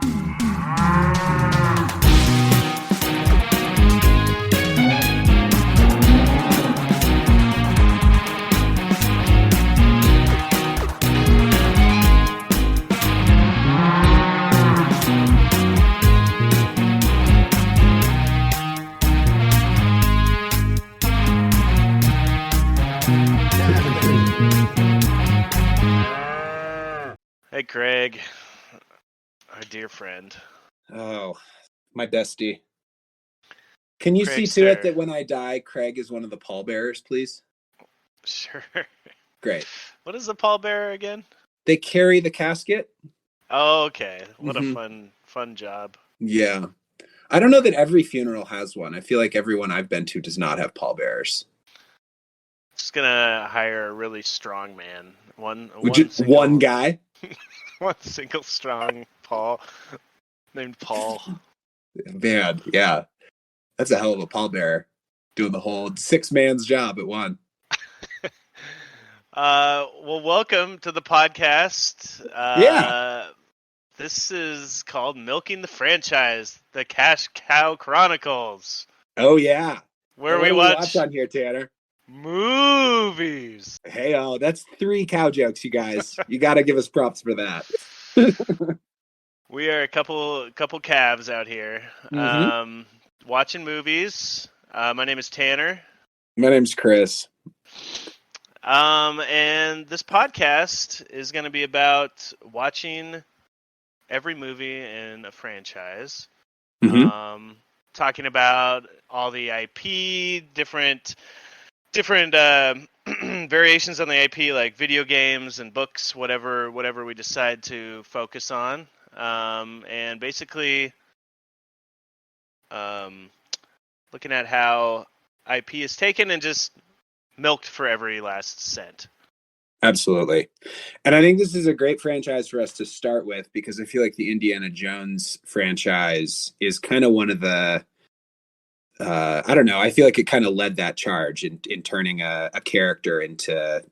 Hey, Craig, our dear friend. Oh, my bestie. Can you see to Craigster. it that when I die, Craig is one of the pallbearers, please? Sure. Great. What is the pallbearer again? They carry the casket. Oh, okay. What Mhm. a fun job. Yeah. I don't know that every funeral has one. I feel like everyone I've been to does not have pallbearers. Just gonna hire a really strong man. One guy? one single strong Paul named Paul. Man, yeah. That's a hell of a pallbearer. Doing the whole 6 man's job at one. Well, welcome to the podcast. Yeah. This is called Milking the Franchise, the Cash Cow Chronicles, Oh, yeah. where What we do watch on here, Tanner? movies. Hey, that's 3 cow jokes, you guys. You got to give us props for that. We are a couple calves out here, watching movies. My name is Tanner. My name's Chris. And this podcast is going to be about watching every movie in a franchise. Talking about all the IP, different variations on the IP, like video games and books, whatever we decide to focus on. And basically, looking at how IP is taken and just milked for every last cent. Absolutely. And I think this is a great franchise for us to start with because I feel like the Indiana Jones franchise is kind of one of the, I don't know, I feel like it kind of led that charge in turning a character into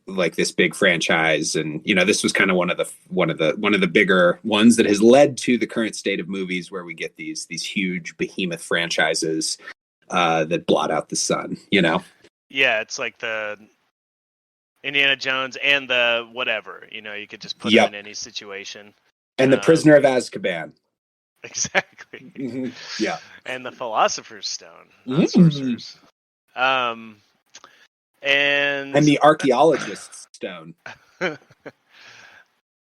like this big franchise. And, you know, this was kind of one of the bigger ones that has led to the current state of movies where we get these huge behemoth franchises that blot out the sun, you know? Yeah, it's like the Indiana Jones and the whatever, you know, you could just put them in any situation. And the Prisoner of Azkaban. Exactly. Mm-hmm. Yeah. And the Philosopher's Stone, not sorcerers. And the Archaeologist's Stone.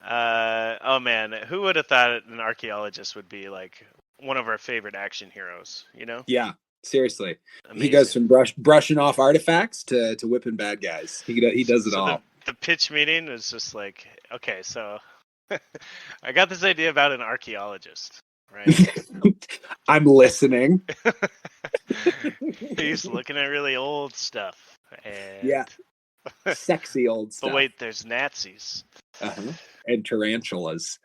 Oh man, who would have thought an archaeologist would be like one of our favorite action heroes, you know? Yeah. Seriously, amazing. He goes from brushing off artifacts to whipping bad guys. He does it all. The pitch meeting is just like, okay, so I got this idea about an archaeologist, right? I'm listening. He's looking at really old stuff. And... yeah, sexy old stuff. But wait, there's Nazis. And tarantulas.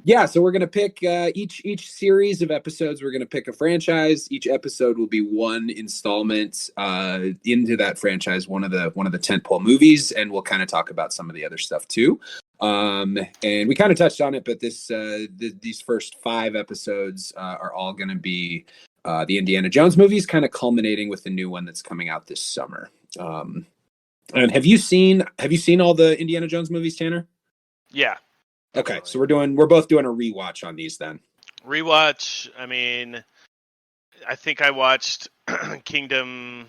Yeah, so we're gonna pick each series of episodes. We're gonna pick a franchise. Each episode will be one installment into that franchise, one of the tentpole movies, and we'll kind of talk about some of the other stuff too. And we kind of touched on it, but these first 5 episodes are all gonna be the Indiana Jones movies, kind of culminating with the new one that's coming out this summer. And have you seen all the Indiana Jones movies, Tanner? Yeah. Okay, so we're both doing a rewatch on these then. Rewatch. I mean, I think I watched Kingdom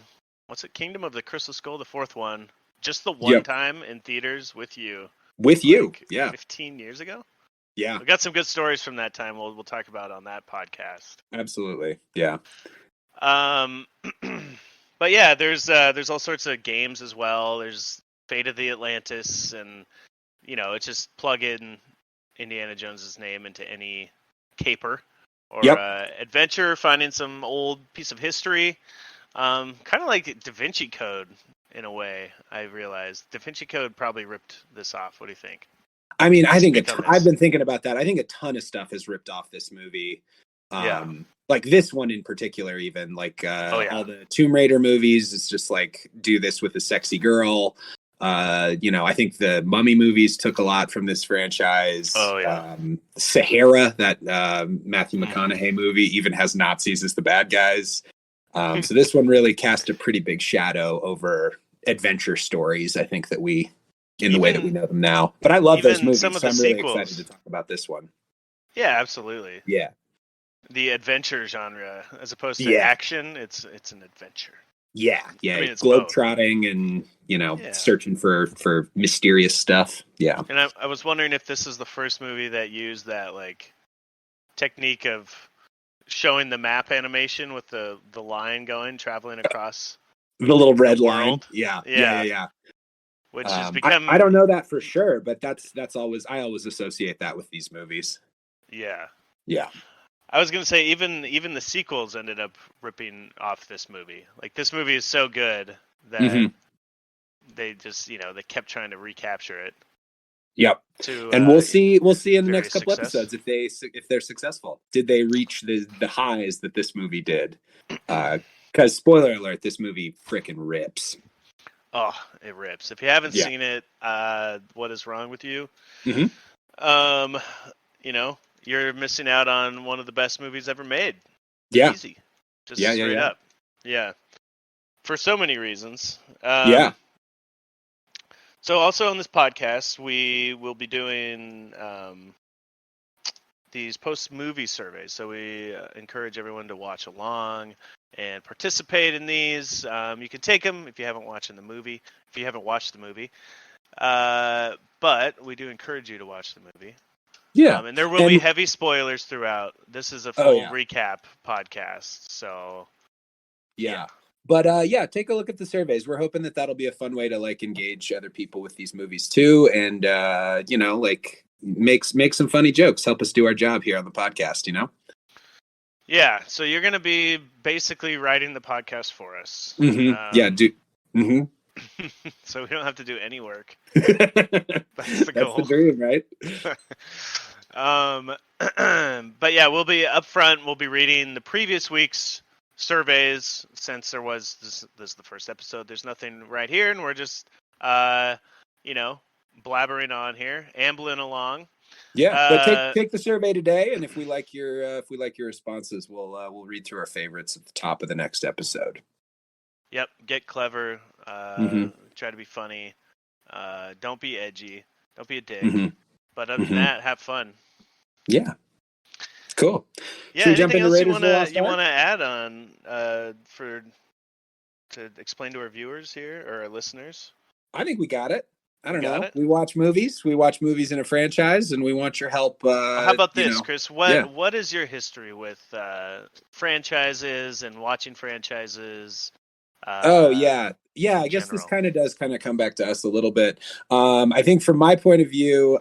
of the Crystal Skull, the 4th one, just the one time in theaters with you. With you, yeah. 15 years ago. Yeah, we got some good stories from that time. We'll talk about on that podcast. Absolutely, yeah. But yeah, there's all sorts of games as well. There's Fate of the Atlantis, and you know, it's just plug in Indiana Jones's name into any caper or adventure, finding some old piece of history. Kind of like Da Vinci Code in a way. I realized Da Vinci Code probably ripped this off. What do you think? I mean, I think I've been thinking about that. I think a ton of stuff has ripped off this movie. Like this one in particular, even like all the Tomb Raider movies. It's just like do this with a sexy girl. I think the Mummy movies took a lot from this franchise. Oh yeah. Sahara, that Matthew Mhm. McConaughey movie, even has Nazis as the bad guys. So this one really cast a pretty big shadow over adventure stories, I think, in the way that we know them now. But I love those Even some movies, of so the I'm really excited to sequels. talk about this one. Yeah, absolutely. Yeah. The adventure genre, as opposed to Yeah. action, it's an adventure. Yeah. I mean, it's both. Globetrotting and, Yeah. searching for mysterious stuff. Yeah. And I was wondering if this is the first movie that used that like technique of showing the map animation with the line going, traveling across The little red the line. world. Yeah. Which has I become don't know that for sure, but that's always, I always associate that with these movies. Yeah. Yeah. I was gonna say even the sequels ended up ripping off this movie. Like this movie is so good that they just they kept trying to recapture it. Yep. To And we'll see in the next various couple success. episodes if they're successful. Did they reach the highs that this movie did? Because spoiler alert, this movie freaking rips. Oh, it rips. If you haven't Yeah. seen it, what is wrong with you? Mhm. You're missing out on one of the best movies ever made. Yeah. Easy. Just Yeah. straight up. Yeah. For so many reasons. Yeah. So also on this podcast, we will be doing these post-movie surveys. So we encourage everyone to watch along and participate in these. You can take them if you haven't watched the movie. But we do encourage you to watch the movie. Yeah. And there will be heavy spoilers throughout. This is a full recap podcast. So yeah. But take a look at the surveys. We're hoping that that'll be a fun way to like engage other people with these movies too, and make some funny jokes. Help us do our job here on the podcast. Yeah. So you're gonna be basically writing the podcast for us. Mm-hmm. So we don't have to do any work. That's the goal. That's the dream, right? But yeah, we'll be up front. We'll be reading the previous week's surveys since there was this is the first episode. There's nothing right here, and we're just blabbering on here, ambling along. Yeah, but take the survey today, and if we like your responses, we'll read through our favorites at the top of the next episode. Yep, get clever. Try to be funny. Don't be edgy. Don't be a dick. But other than that, have fun. Yeah. Cool. Yeah. Anything else you want to add on to explain to our viewers here or our listeners? I think we got it. I don't know. We watch movies. We watch movies in a franchise, and we want your help. How about this, Chris? What is your history with franchises and watching franchises? I guess this kind of come back to us a little bit. I think from my point of view,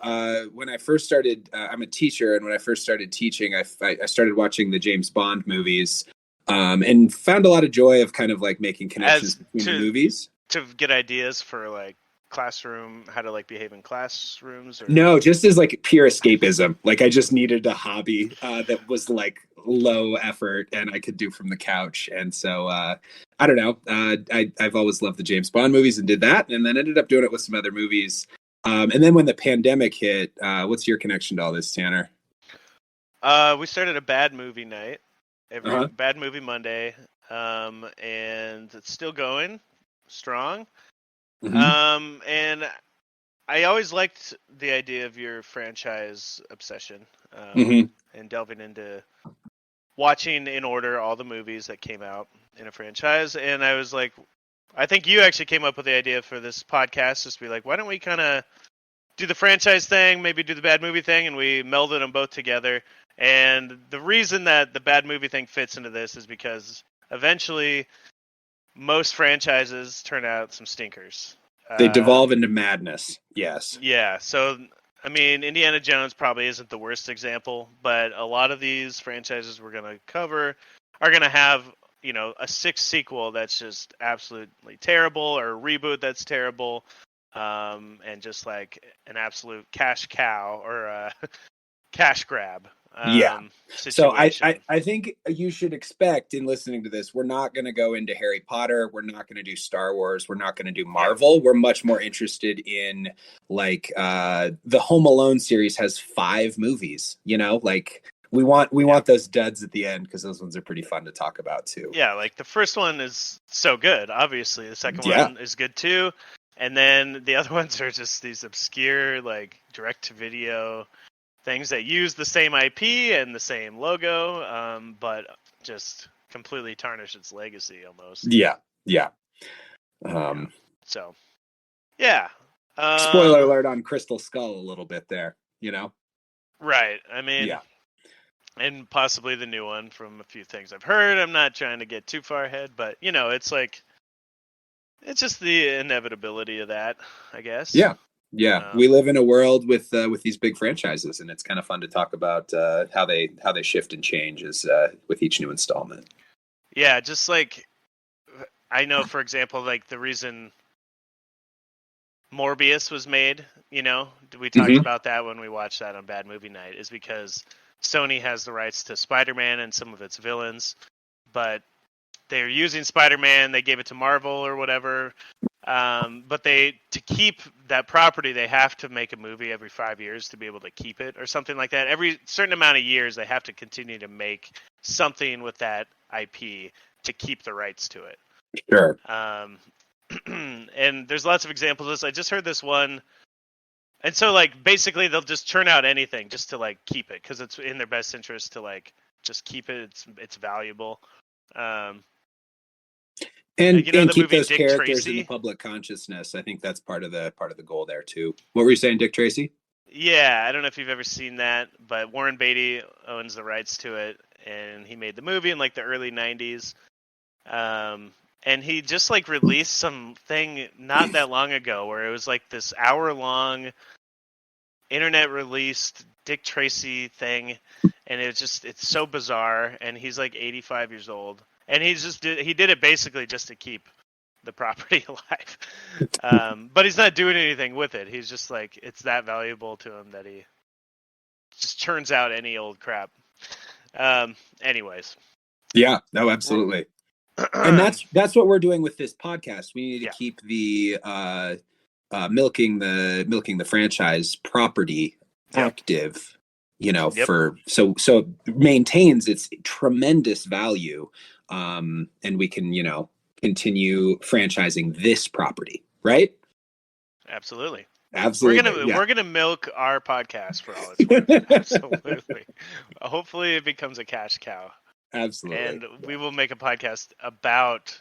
when I first started, I'm a teacher, and when I first started teaching, I started watching the James Bond movies, and found a lot of joy of kind of like making connections between the movies to get ideas for like classroom, how to like behave in classrooms. No, just as like pure escapism. Like I just needed a hobby that was like low effort and I could do from the couch. And so I don't know. I've always loved the James Bond movies and did that, and then ended up doing it with some other movies. And then when the pandemic hit, what's your connection to all this, Tanner? We started a bad movie night, Bad Movie Monday, and it's still going strong. And I always liked the idea of your franchise obsession, and delving into watching in order all the movies that came out in a franchise. And I was like, I think you actually came up with the idea for this podcast, just to be like, why don't we kind of do the franchise thing, maybe do the bad movie thing, and we melded them both together. And the reason that the bad movie thing fits into this is because eventually most franchises turn out some stinkers. They devolve into madness. Yes. Yeah. So, I mean, Indiana Jones probably isn't the worst example, but a lot of these franchises we're going to cover are going to have, a sixth sequel that's just absolutely terrible, or a reboot that's terrible, and just like an absolute cash cow or a cash grab. Yeah. So situation. I think you should expect in listening to this, we're not going to go into Harry Potter. We're not going to do Star Wars. We're not going to do Marvel. We're much more interested in like the Home Alone series has 5 movies, you know, like we want those duds at the end because those ones are pretty fun to talk about too. Yeah, like the first one is so good, obviously. The second Yeah. one is good too. And then the other ones are just these obscure, like, direct to video things that use the same IP and the same logo, but just completely tarnish its legacy almost. Yeah. Yeah. Yeah. So, yeah. Spoiler alert on Crystal Skull a little bit there, you know? Right. I mean, Yeah. and possibly the new one from a few things I've heard. I'm not trying to get too far ahead, but, you know, it's like, it's just the inevitability of that, I guess. Yeah. Yeah, we live in a world with these big franchises, and it's kind of fun to talk about how they shift and change as with each new installment. Yeah, just like I know, for example, like the reason Morbius was made, you know, we talked about that when we watched that on Bad Movie Night, is because Sony has the rights to Spider-Man and some of its villains, but they're using Spider-Man, they gave it to Marvel or whatever. But to keep that property, they have to make a movie every 5 years to be able to keep it, or something like that. Every certain amount of years, they have to continue to make something with that IP to keep the rights to it. Sure. And there's lots of examples of this. I just heard this one, and so like basically they'll just churn out anything just to like keep it because it's in their best interest to like just keep it. It's valuable. And like, you know, and the keep movie those Dick characters in Tracy? the public consciousness. I think that's part of the goal there too. What were you saying, Dick Tracy? Yeah, I don't know if you've ever seen that, but Warren Beatty owns the rights to it, and he made the movie in like the early '90s. And he just like released something not that long ago where it was like this hour-long internet released Dick Tracy thing, and it's so bizarre. And he's like 85 years old, and he did it basically just to keep the property alive. But he's not doing anything with it. He's just like, it's that valuable to him that he just churns out any old crap. Anyways. Yeah, no, absolutely. And that's what we're doing with this podcast. We need to keep the milking the franchise property active, you know, for so it maintains its tremendous value, and we can, you know, continue franchising this property, right? Absolutely. Absolutely. We're gonna milk our podcast for all it's worth. Absolutely. Hopefully it becomes a cash cow. Absolutely. And we will make a podcast about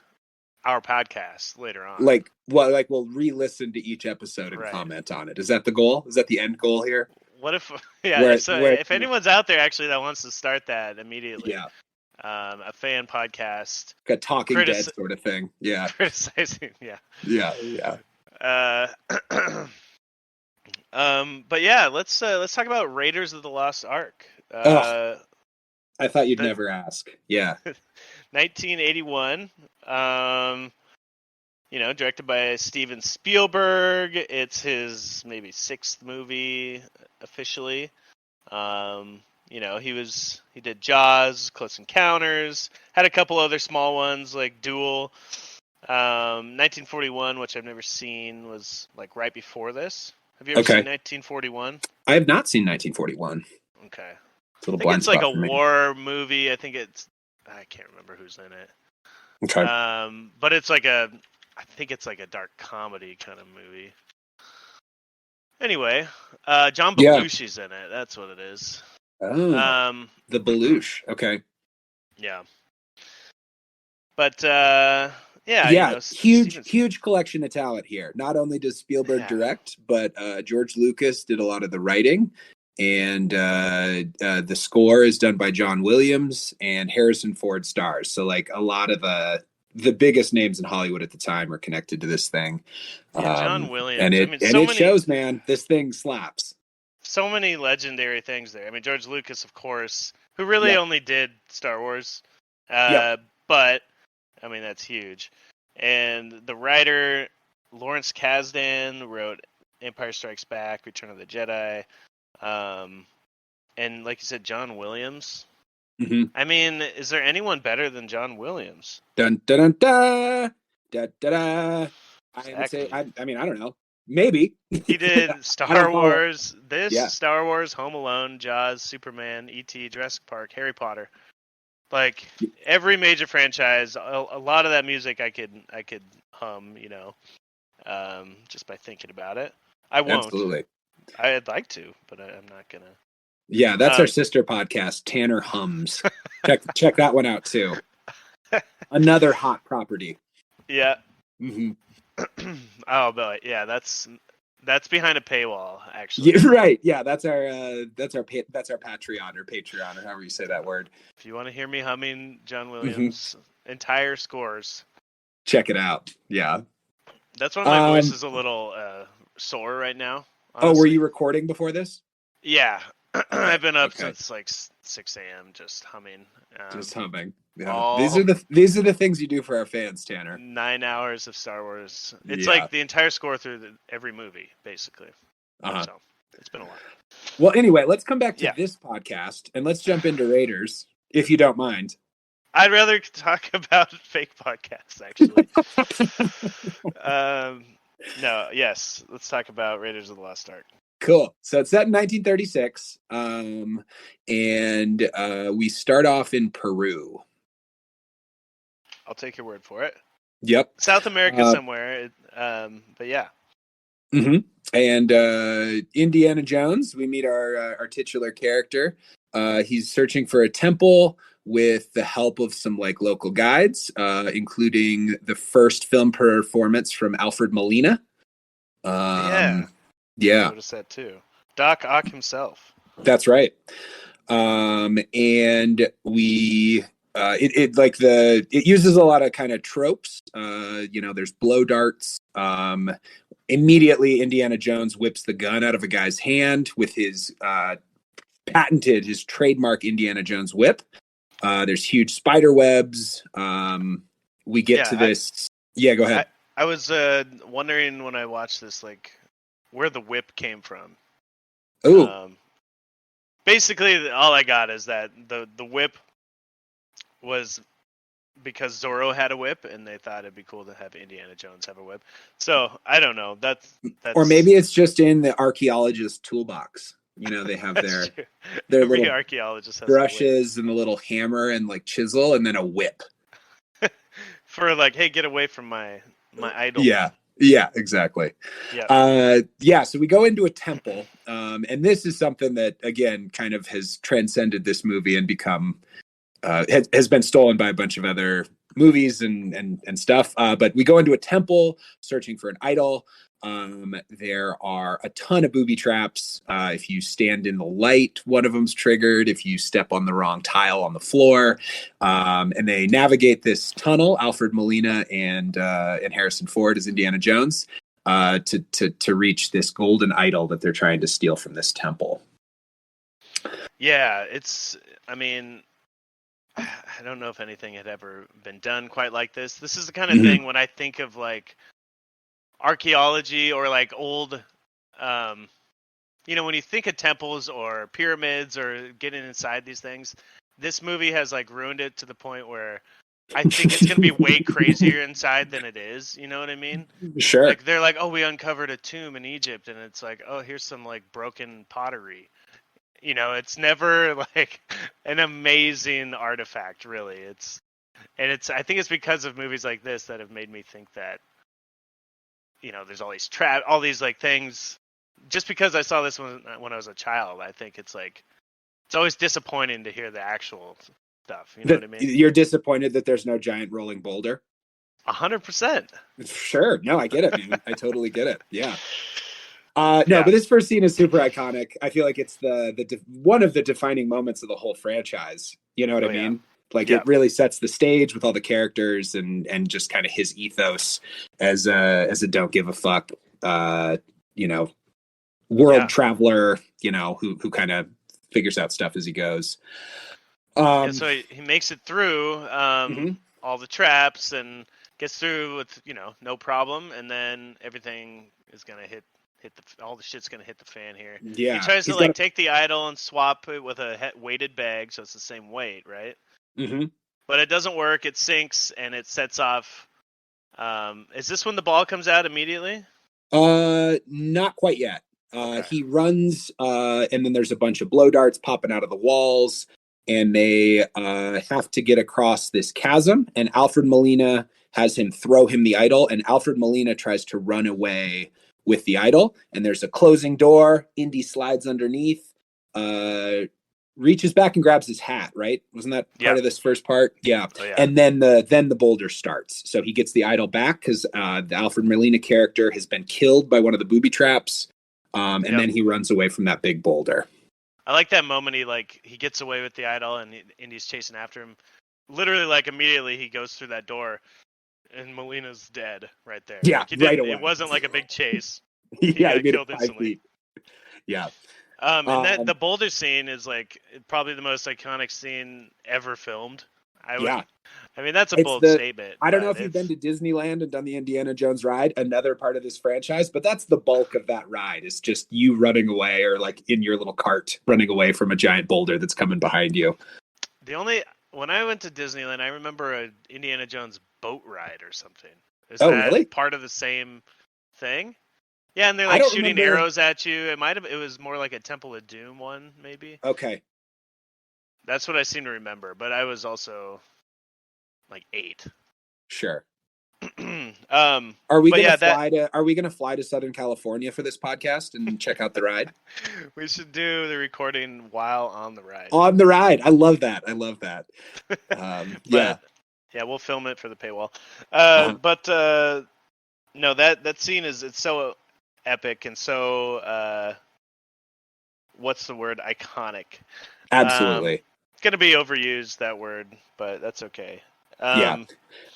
our podcast later on. Like we'll re-listen to each episode and comment on it. Is that the goal? Is that the end goal here? What if if anyone's out there actually that wants to start that immediately? Yeah. A fan podcast. Like a Talking Dead sort of thing. Yeah. Criticizing, yeah. Yeah. But yeah, let's talk about Raiders of the Lost Ark. I thought you'd never ask. Yeah. 1981. You know, directed by Steven Spielberg. It's his maybe 6th movie officially. You know, he did Jaws, Close Encounters, had a couple other small ones like Duel. 1941, which I've never seen, was like right before this. Have you ever seen 1941? I have not seen 1941. Okay. It's a little I think blind it's like spot a war movie. I can't remember who's in it. Okay. But I think it's like a dark comedy kind of movie. Anyway, John Belushi's in it. That's what it is. Oh. The Belushi. Okay. Yeah. But yeah, you know, huge collection of talent here. Not only does Spielberg direct, but George Lucas did a lot of the writing, and the score is done by John Williams, and Harrison Ford stars. So like a lot of the biggest names in Hollywood at the time are connected to this thing. Yeah, John Williams, and it shows, man. This thing slaps. So many legendary things there. I mean, George Lucas, of course, who really only did Star Wars, but I mean that's huge. And the writer Lawrence Kasdan wrote Empire Strikes Back, Return of the Jedi. And like you said, John Williams. Hmm. I mean, is there anyone better than John Williams? Dun dun dun da da da da. I would say, Exactly. I mean, I don't know. Maybe. He did I don't Star follow. Wars, Yeah. Star Wars, Home Alone, Jaws, Superman, E.T., Jurassic Park, Harry Potter. Like every major franchise, a lot of that music I could hum, just by thinking about it. I won't. Absolutely. I'd like to, but I'm not gonna. Yeah, that's our sister podcast, Tanner Hums. Check that one out too. Another hot property. Yeah. Mm-hmm. Oh, but yeah, that's behind a paywall, actually. Yeah, right. Yeah, that's our Patreon or Patreon or however you say that word. If you want to hear me humming John Williams' entire scores, check it out. Yeah. That's why my voice is a little sore right now. Honestly. Oh, were you recording before this? Yeah. I've been up since like 6 a.m. just humming. Just humming. Yeah. These are the things you do for our fans, Tanner. 9 hours of Star Wars. It's like the entire score through every movie, basically. So it's been a while. Well, anyway, let's come back to this podcast and let's jump into Raiders, if you don't mind. I'd rather talk about fake podcasts, actually. No, yes. Let's talk about Raiders of the Lost Ark. Cool. So it's set in 1936, and we start off in Peru. I'll take your word for it. Yep. South America somewhere, but yeah. Mm-hmm. And Indiana Jones, we meet our titular character. He's searching for a temple with the help of some like local guides, including the first film performance from Alfred Molina. Yeah. I noticed that too. Doc Ock himself. That's right. And we it uses a lot of kind of tropes. There's blow darts. Immediately Indiana Jones whips the gun out of a guy's hand with his his trademark Indiana Jones whip. There's huge spider webs. We get to this. Go ahead. I was wondering when I watched this, like, where the whip came from. Oh. Basically, all I got is that the whip was because Zorro had a whip, and they thought it'd be cool to have Indiana Jones have a whip. So I don't know. That's or maybe it's just in the archaeologist's toolbox. They have their little archaeologist has brushes and a little hammer and like chisel, and then a whip for like, hey, get away from my idol. Yeah, exactly. Yeah. So we go into a temple, and this is something that again kind of has transcended this movie and become has been stolen by a bunch of other movies and stuff. But we go into a temple searching for an idol. There are a ton of booby traps. If you stand in the light, one of them's triggered. If you step on the wrong tile on the floor, and they navigate this tunnel, Alfred Molina and Harrison Ford as Indiana Jones, to reach this golden idol that they're trying to steal from this temple. Yeah, I mean, I don't know if anything had ever been done quite like this. This is the kind of thing when I think of like archaeology or like old, when you think of temples or pyramids or getting inside these things, this movie has like ruined it to the point where I think it's going to be way crazier inside than it is. You know what I mean? Sure. Like they're like, oh, we uncovered a tomb in Egypt, and it's like, oh, here's some like broken pottery. It's never like an amazing artifact, really. I think it's because of movies like this that have made me think that, there's all these all these like things. Just because I saw this when I was a child, I think it's like, it's always disappointing to hear the actual stuff. You know what I mean? You're disappointed that there's no giant rolling boulder? 100%. Sure. No, I get it, man. I totally get it. Yeah. But this first scene is super iconic. I feel like it's one of the defining moments of the whole franchise. You know what I mean? Like it really sets the stage with all the characters and just kind of his ethos as a don't give a fuck, world traveler, who kind of figures out stuff as he goes. So he makes it through all the traps and gets through with, no problem. And then everything is going to hit all the shit's gonna hit the fan here. Yeah, He tries to he's like got. take the idol and swap it with a weighted bag, so it's the same weight, right? Hmm. But it doesn't work. It sinks and it sets off. Is this when the ball comes out immediately? Not quite yet. Okay. He runs, and then there's a bunch of blow darts popping out of the walls, and they have to get across this chasm. And Alfred Molina has him throw him the idol, and Alfred Molina tries to run away with the idol. And there's a closing door. Indy slides underneath, reaches back and grabs his hat. Right? Wasn't that part of this first part? Yeah. Oh, yeah. And then the boulder starts. So he gets the idol back because the Alfred Molina character has been killed by one of the booby traps. And then he runs away from that big boulder. I like that moment. He gets away with the idol, and Indy's chasing after him. Literally, like immediately, he goes through that door, and Molina's dead right there. Yeah, like, right away. It wasn't like a big chase. Yeah, he got killed instantly. Yeah. And that the boulder scene is like probably the most iconic scene ever filmed. I mean, that's a bold statement. I don't know if you've been to Disneyland and done the Indiana Jones ride, another part of this franchise, but that's the bulk of that ride. Is just you running away or like in your little cart running away from a giant boulder that's coming behind you. When I went to Disneyland, I remember a Indiana Jones boat ride or something. Is that really part of the same thing? Yeah, and they're like shooting arrows at you. It was more like a Temple of Doom one, maybe. Okay. That's what I seem to remember, but I was also like 8. Sure. Are we gonna fly to Southern California for this podcast and check out the ride? We should do the recording while on the ride. On the ride. I love that. Yeah, we'll film it for the paywall. But no, that scene it's so epic and so what's the word? Iconic. Absolutely. It's gonna be overused, that word, but that's okay. Yeah.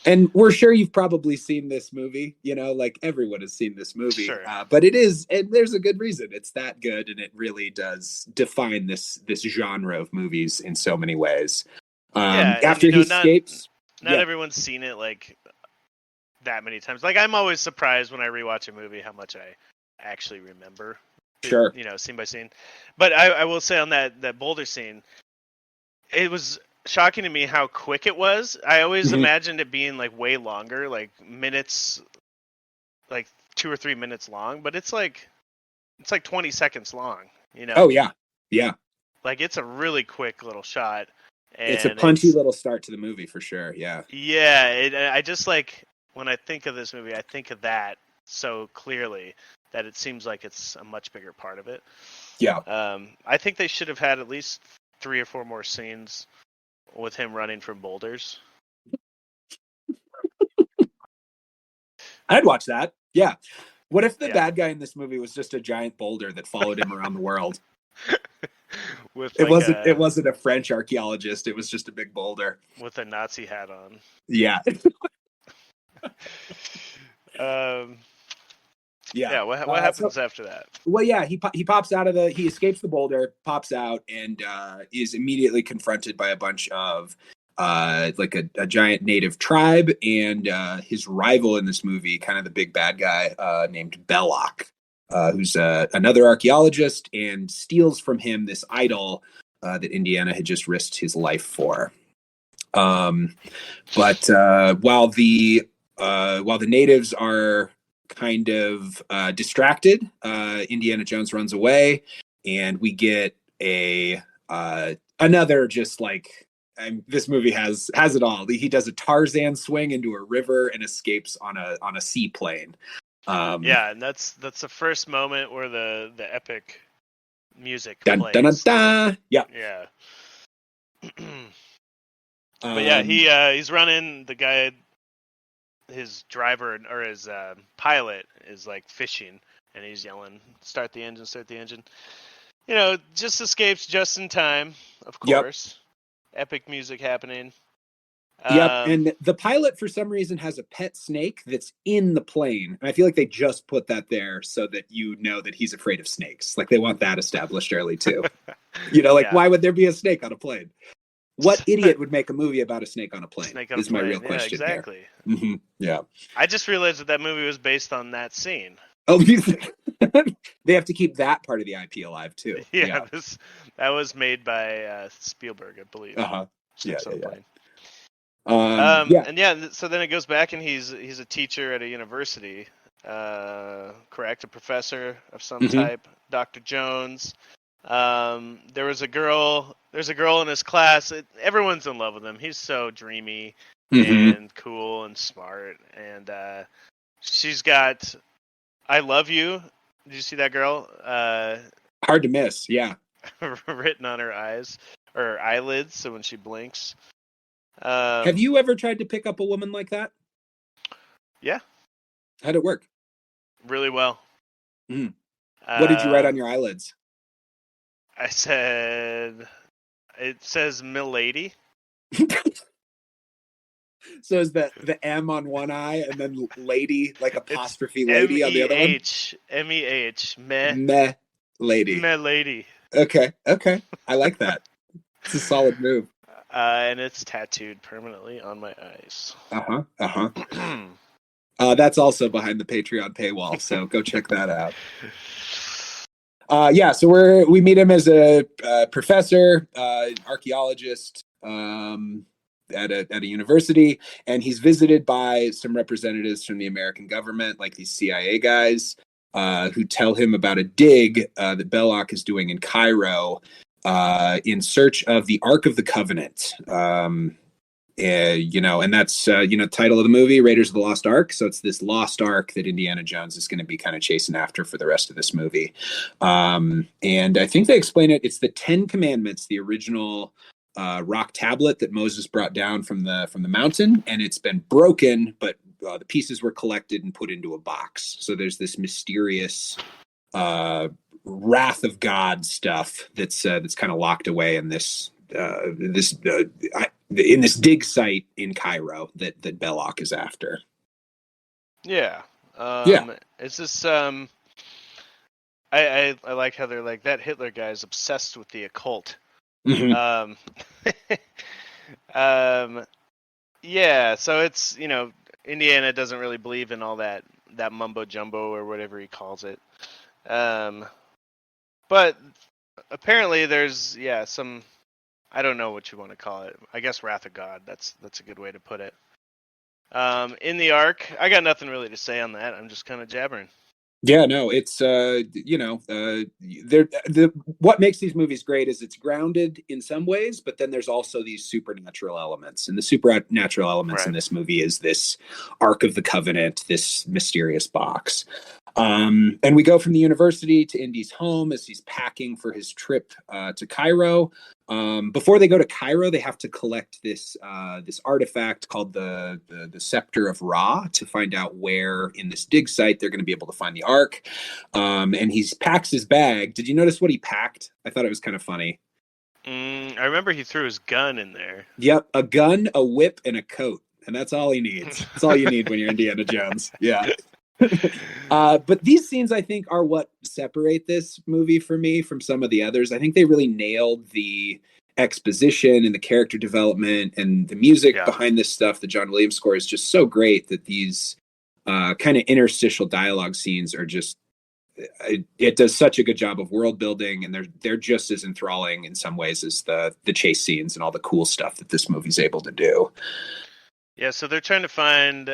And we're sure you've probably seen this movie, like everyone has seen this movie, sure. But and there's a good reason it's that good. And it really does define this genre of movies in so many ways. After he escapes, not everyone's seen it like that many times. Like I'm always surprised when I rewatch a movie, how much I actually remember. Sure. Scene by scene. But I will say on that boulder scene, it was shocking to me how quick it was. I always imagined it being like way longer, like minutes, like 2 or 3 minutes long, but it's like 20 seconds long, Oh yeah. Like it's a really quick little shot. And it's a punchy little start to the movie for sure. Yeah. I just like when I think of this movie, I think of that so clearly that it seems like it's a much bigger part of it. Yeah. I think they should have had at least 3 or 4 more scenes with him running from boulders. I'd watch that. Yeah. What if the bad guy in this movie was just a giant boulder that followed him around the world? It wasn't a French archaeologist. It was just a big boulder with a Nazi hat on. Yeah. What happens after that? Well, yeah, he pops out of he escapes the boulder, pops out, and is immediately confronted by a bunch of like a giant native tribe and his rival in this movie, kind of the big bad guy named Belloc, who's another archaeologist, and steals from him this idol that Indiana had just risked his life for. But while the natives are kind of distracted, Indiana Jones runs away, and we get another just like this movie has it all. He does a Tarzan swing into a river and escapes on a seaplane. And that's the first moment where the epic music dun, plays. Dun, dun, dun. Yeah. But he's running. The guy, his driver or his pilot is like fishing, and he's yelling, "Start the engine! Start the engine!" Just escapes just in time, of course. Yep. Epic music happening. Yep, and the pilot for some reason has a pet snake that's in the plane, and I feel like they just put that there so that that he's afraid of snakes. Like they want that established early too. Why would there be a snake on a plane? What idiot would make a movie about a snake on a plane? Is my real question. Exactly. Mm-hmm. Yeah. I just realized that movie was based on that scene. Oh, They have to keep that part of the IP alive too. Yeah, that was made by Spielberg, I believe. Uh-huh. Sticks on the plane. Yeah. And yeah, so then it goes back, and he's a teacher at a university, correct? A professor of some type, Dr. Jones. There's a girl in his class. Everyone's in love with him. He's so dreamy and cool and smart, and she's got "I love you." Did you see that girl? Hard to miss. Yeah. Written on her eyes or eyelids, so when she blinks. Have you ever tried to pick up a woman like that? Yeah. How'd it work? Really well. What did you write on your eyelids? I said, it says "Milady." So is the M on one eye and then lady, like apostrophe lady on the other one? M-E-H. Meh lady. Meh lady. Okay. I like that. It's a solid move. And it's tattooed permanently on my eyes. That's also behind the Patreon paywall, so go check that out. Yeah, so we meet him as a professor, archaeologist at a university, and he's visited by some representatives from the American government, like these CIA guys, who tell him about a dig that Belloq is doing in Cairo in search of the Ark of the Covenant. And that's title of the movie, Raiders of the Lost Ark. So it's this lost ark that Indiana Jones is going to be kind of chasing after for the rest of this movie. And I think they explain it. It's the 10 Commandments, the original rock tablet that Moses brought down from the mountain, and it's been broken, but the pieces were collected and put into a box. So there's this mysterious wrath of God stuff that's kind of locked away in this in this dig site in Cairo that Belloq is after. Yeah. It's this I like how they're like, that Hitler guy is obsessed with the occult. Yeah, so it's, Indiana doesn't really believe in all that mumbo jumbo or whatever he calls it. But apparently there's some, I don't know what you want to call it. I guess wrath of God. That's a good way to put it. In the Ark, I got nothing really to say on that. I'm just kind of jabbering. Yeah, no, it's what makes these movies great is it's grounded in some ways, but then there's also these supernatural elements, and the supernatural elements in this movie is this Ark of the Covenant, this mysterious box. And we go from the university to Indy's home as he's packing for his trip to Cairo. Before they go to Cairo, they have to collect this artifact called the Scepter of Ra to find out where in this dig site they're going to be able to find the Ark. And he packs his bag. Did you notice what he packed? I thought it was kind of funny. I remember he threw his gun in there. Yep, a gun, a whip, and a coat. And that's all he needs. That's all you need when you're Indiana Jones. Yeah. But these scenes, I think, are what separate this movie for me from some of the others. I think they really nailed the exposition and the character development, and the music behind this stuff. The John Williams score is just so great that these kind of interstitial dialogue scenes are just, it does such a good job of world building, and they're just as enthralling in some ways as the chase scenes and all the cool stuff that this movie's able to do. Yeah, so they're trying to find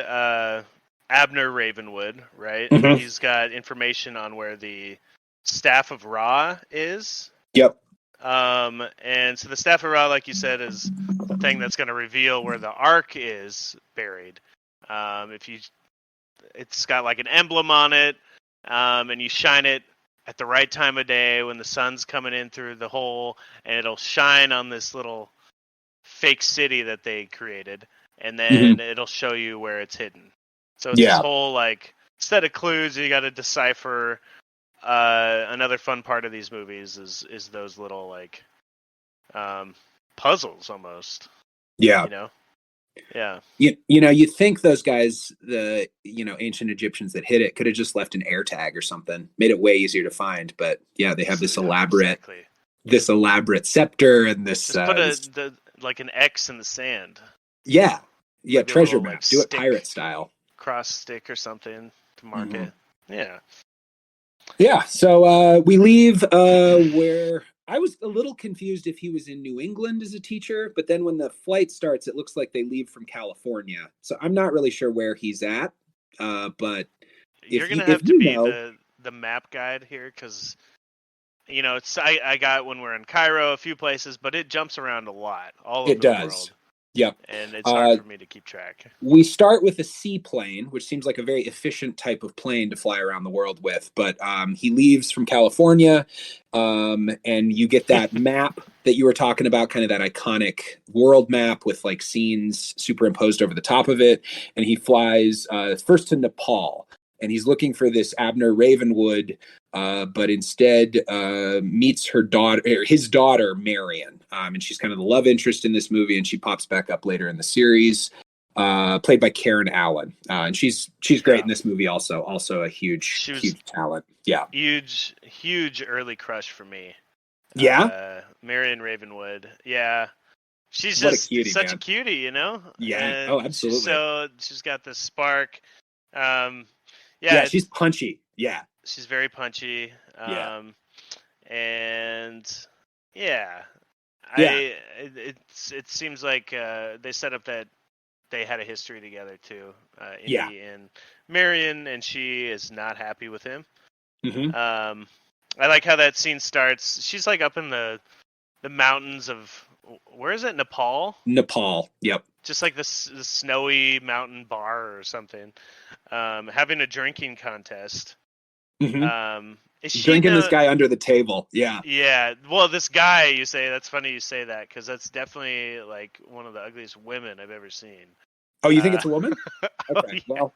Abner Ravenwood, right? Mm-hmm. He's got information on where the Staff of Ra is. Yep. And so the Staff of Ra, like you said, is the thing that's going to reveal where the Ark is buried. It's got like an emblem on it, and you shine it at the right time of day when the sun's coming in through the hole, and it'll shine on this little fake city that they created, and then it'll show you where it's hidden. So it's this whole like set of clues you got to decipher. Another fun part of these movies is those little like puzzles almost. Yeah. Yeah. You think those guys, the ancient Egyptians that hit it, could have just left an air tag or something, made it way easier to find. But yeah, they have this elaborate scepter and this. Just put like an X in the sand. Yeah, like treasure little, map. Like, do it pirate style. Cross stick or something to mark it. Yeah. Yeah, so we leave where I was a little confused if he was in New England as a teacher, but then when the flight starts, it looks like they leave from California. So I'm not really sure where he's at. But You're gonna if have to you be know, the map guide here, because it's I got when we're in Cairo a few places, but it jumps around a lot all it over the does. world, Yep. and it's hard Uh, for me to keep track. we start with a seaplane, which seems like a very efficient type of plane to fly around the world with. But he leaves from California, and you get that map that you were talking about, kind of that iconic world map with like scenes superimposed over the top of it. And he flies first to Nepal, and he's looking for this Abner Ravenwood. But instead meets her daughter, his daughter Marion, and she's kind of the love interest in this movie, and she pops back up later in the series, played by Karen Allen, and she's great Yeah. in this movie. Also a huge She was talent. Yeah, huge early crush for me. yeah. Marion Ravenwood. Yeah. She's What a just cutie, such a man. cutie, Yeah. and Oh, absolutely. she's got this spark. Um, Yeah, yeah, she's punchy. Yeah, she's very punchy. yeah, And yeah, yeah, it seems like they set up that they had a history together too. yeah. Indy and Marion, and she is not happy with him. Hmm. I like how that scene starts. She's like up in the mountains of, where is it? Nepal? Nepal. Yep. Just like the snowy mountain bar or something. Having a drinking contest. Hmm. Is she Drinking this the? guy under the table. Yeah. Yeah. Well, this guy, you say, that's funny you say that, because that's definitely like one of the ugliest women I've ever seen. Oh, you think it's a woman? Oh, Okay. yeah. Well,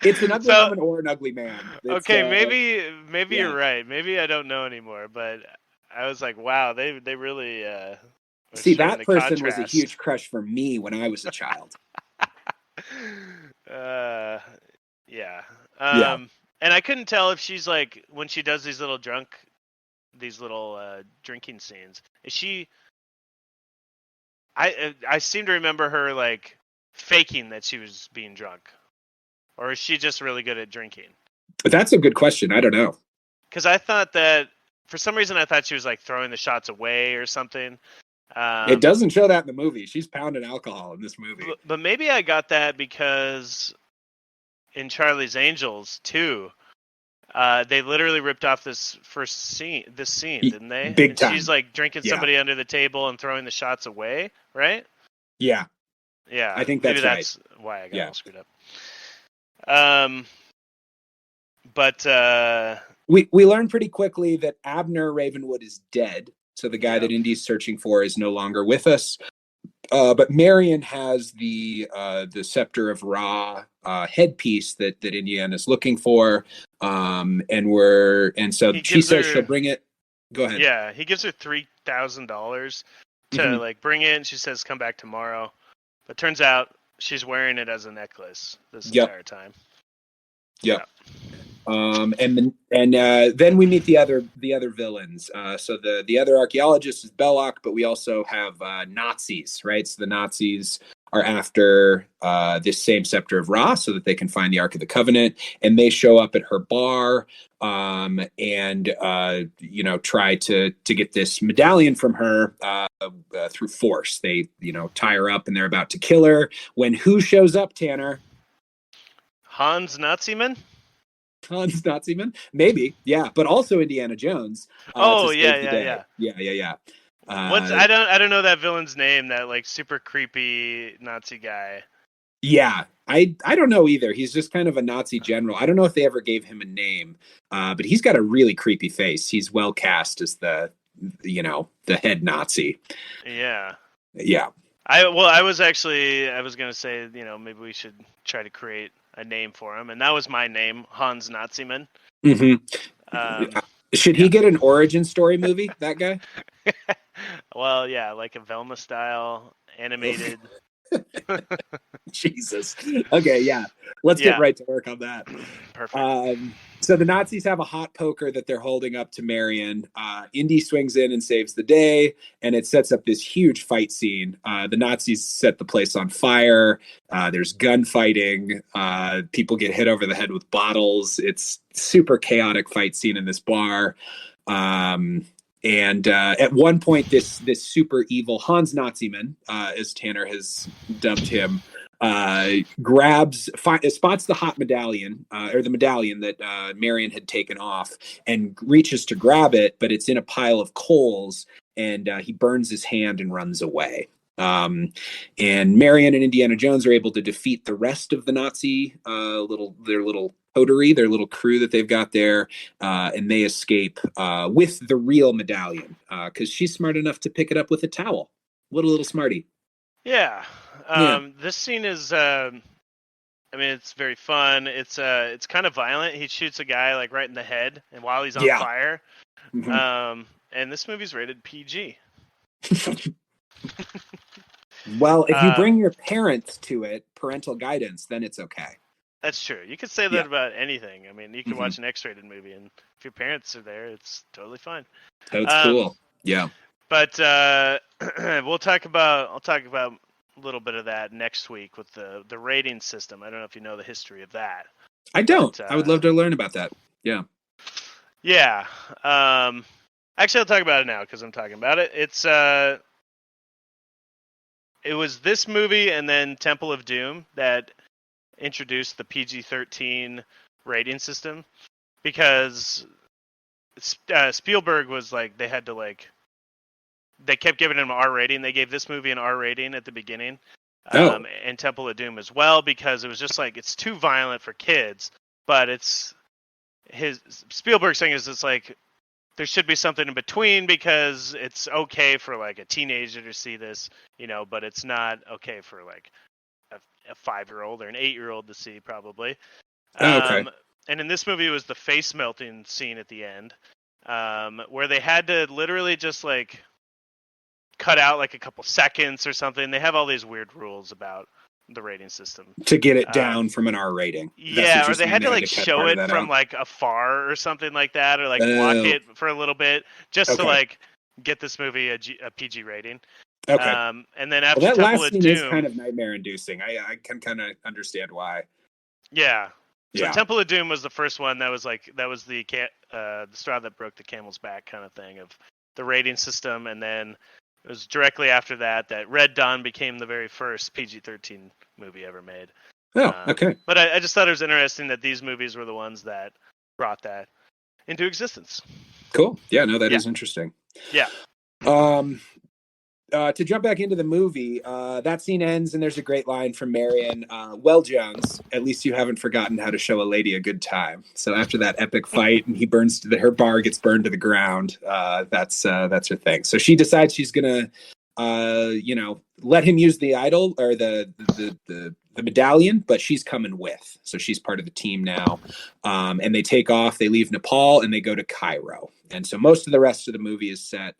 it's an ugly So woman or an ugly man. It's okay, maybe yeah. you're right. Maybe I don't know anymore, but I was like, wow, they really were See, showing that the person was a contrast. huge crush for me when I was a child. uh, yeah. Yeah. And I couldn't tell if she's like, when she does these little drinking scenes, is she? I seem to remember her like faking that she was being drunk, or is she just really good at drinking? But that's a good question. I don't know. Because I thought that, for some reason, I thought she was like throwing the shots away or something. It doesn't show that in the movie. She's pounding alcohol in this movie. But maybe I got that because in Charlie's Angels too, they literally ripped off this scene, didn't they? Big And time. she's like drinking Yeah. somebody under the table and throwing the shots away, right? Yeah. Yeah, I think maybe that's right. why I got Yeah. all screwed up. But We learn pretty quickly that Abner Ravenwood is dead. So the guy Yep. that Indy's searching for is no longer with us. But Marion has the Scepter of Ra headpiece that Indiana's looking for, and so he she gives says her, she'll bring it. Go ahead. yeah, he gives her $3,000 to Mhm. like bring it. And she says, "Come back tomorrow." But turns out she's wearing it as a necklace this Yep. entire time. Yep. And then we meet the other villains. So the other archaeologist is Belloc, but we also have Nazis, right? So the Nazis are after this same Scepter of Ra so that they can find the Ark of the Covenant, and they show up at her bar and try to get this medallion from her through force. They tie her up and they're about to kill her when who shows up, Tanner? Hans Naziman? Hans Naziman, maybe, yeah, but also Indiana Jones. Oh, to save the yeah. day. Yeah. I don't know that villain's name. That like super creepy Nazi guy. Yeah, I don't know either. He's just kind of a Nazi general. I don't know if they ever gave him a name, but he's got a really creepy face. He's well cast as the head Nazi. Yeah. Yeah. I was gonna say, maybe we should try to create a name for him, and that was my name, Hans Naziman. Hmm. Um, Should he get an origin story movie? That guy? well, yeah, like a Velma style animated. Jesus. Okay, yeah. Let's get right to work on that. Perfect. So the Nazis have a hot poker that they're holding up to Marion. Indy swings in and saves the day, and it sets up this huge fight scene. The Nazis set the place on fire. There's gunfighting. People get hit over the head with bottles. It's super chaotic fight scene in this bar. And at one point, this super evil Hans Naziman, as Tanner has dubbed him, spots the hot medallion, or the medallion that Marion had taken off, and reaches to grab it, but it's in a pile of coals, and he burns his hand and runs away. And Marion and Indiana Jones are able to defeat the rest of the Nazi their little coterie, their little crew that they've got there, and they escape with the real medallion, because she's smart enough to pick it up with a towel. What a little smarty. Yeah. This scene is, it's very fun. It's kind of violent. He shoots a guy like right in the head, and while he's on fire. Mm-hmm. And this movie's rated PG. Well, if you bring your parents to it, parental guidance, then it's okay. That's true. You could say that about anything. I mean, you can watch an X-rated movie, and if your parents are there, it's totally fine. That's cool. Yeah. But I'll talk about a little bit of that next week with the rating system. I don't know if you know the history of that. I don't. But, I would love to learn about that. Yeah. Yeah. Actually, I'll talk about it now because I'm talking about it. It was this movie and then Temple of Doom that introduced the PG-13 rating system, because Spielberg was like, they kept giving him an R rating. They gave this movie an R rating at the beginning, and Temple of Doom as well, because it was just like, it's too violent for kids. But Spielberg saying is, it's like there should be something in between, because it's okay for like a teenager to see this, but it's not okay for like a 5-year-old or an 8-year-old to see, probably. Okay. And in this movie, it was the face melting scene at the end, where they had to literally just like cut out like a couple seconds or something. They have all these weird rules about the rating system to get it down from an R rating. Yeah, or they had to like show it from like afar or something like that, or like block it for a little bit just to like get this movie a PG rating. Okay. And then after that Temple last of scene is Doom, kind of nightmare-inducing. I can kind of understand why. Yeah. So Temple of Doom was the first one that was the straw that broke the camel's back kind of thing of the rating system, and then it was directly after that Red Dawn became the very first PG-13 movie ever made. Oh, okay. But I just thought it was interesting that these movies were the ones that brought that into existence. Cool. Yeah, no, that is interesting. Yeah. To jump back into the movie, that scene ends and there's a great line from Marion. Well, Jones, at least you haven't forgotten how to show a lady a good time. So after that epic fight and her bar gets burned to the ground, that's her thing. So she decides she's gonna, let him use the idol or the medallion, but she's coming with. So she's part of the team now. And they take off, they leave Nepal and they go to Cairo. And so most of the rest of the movie is set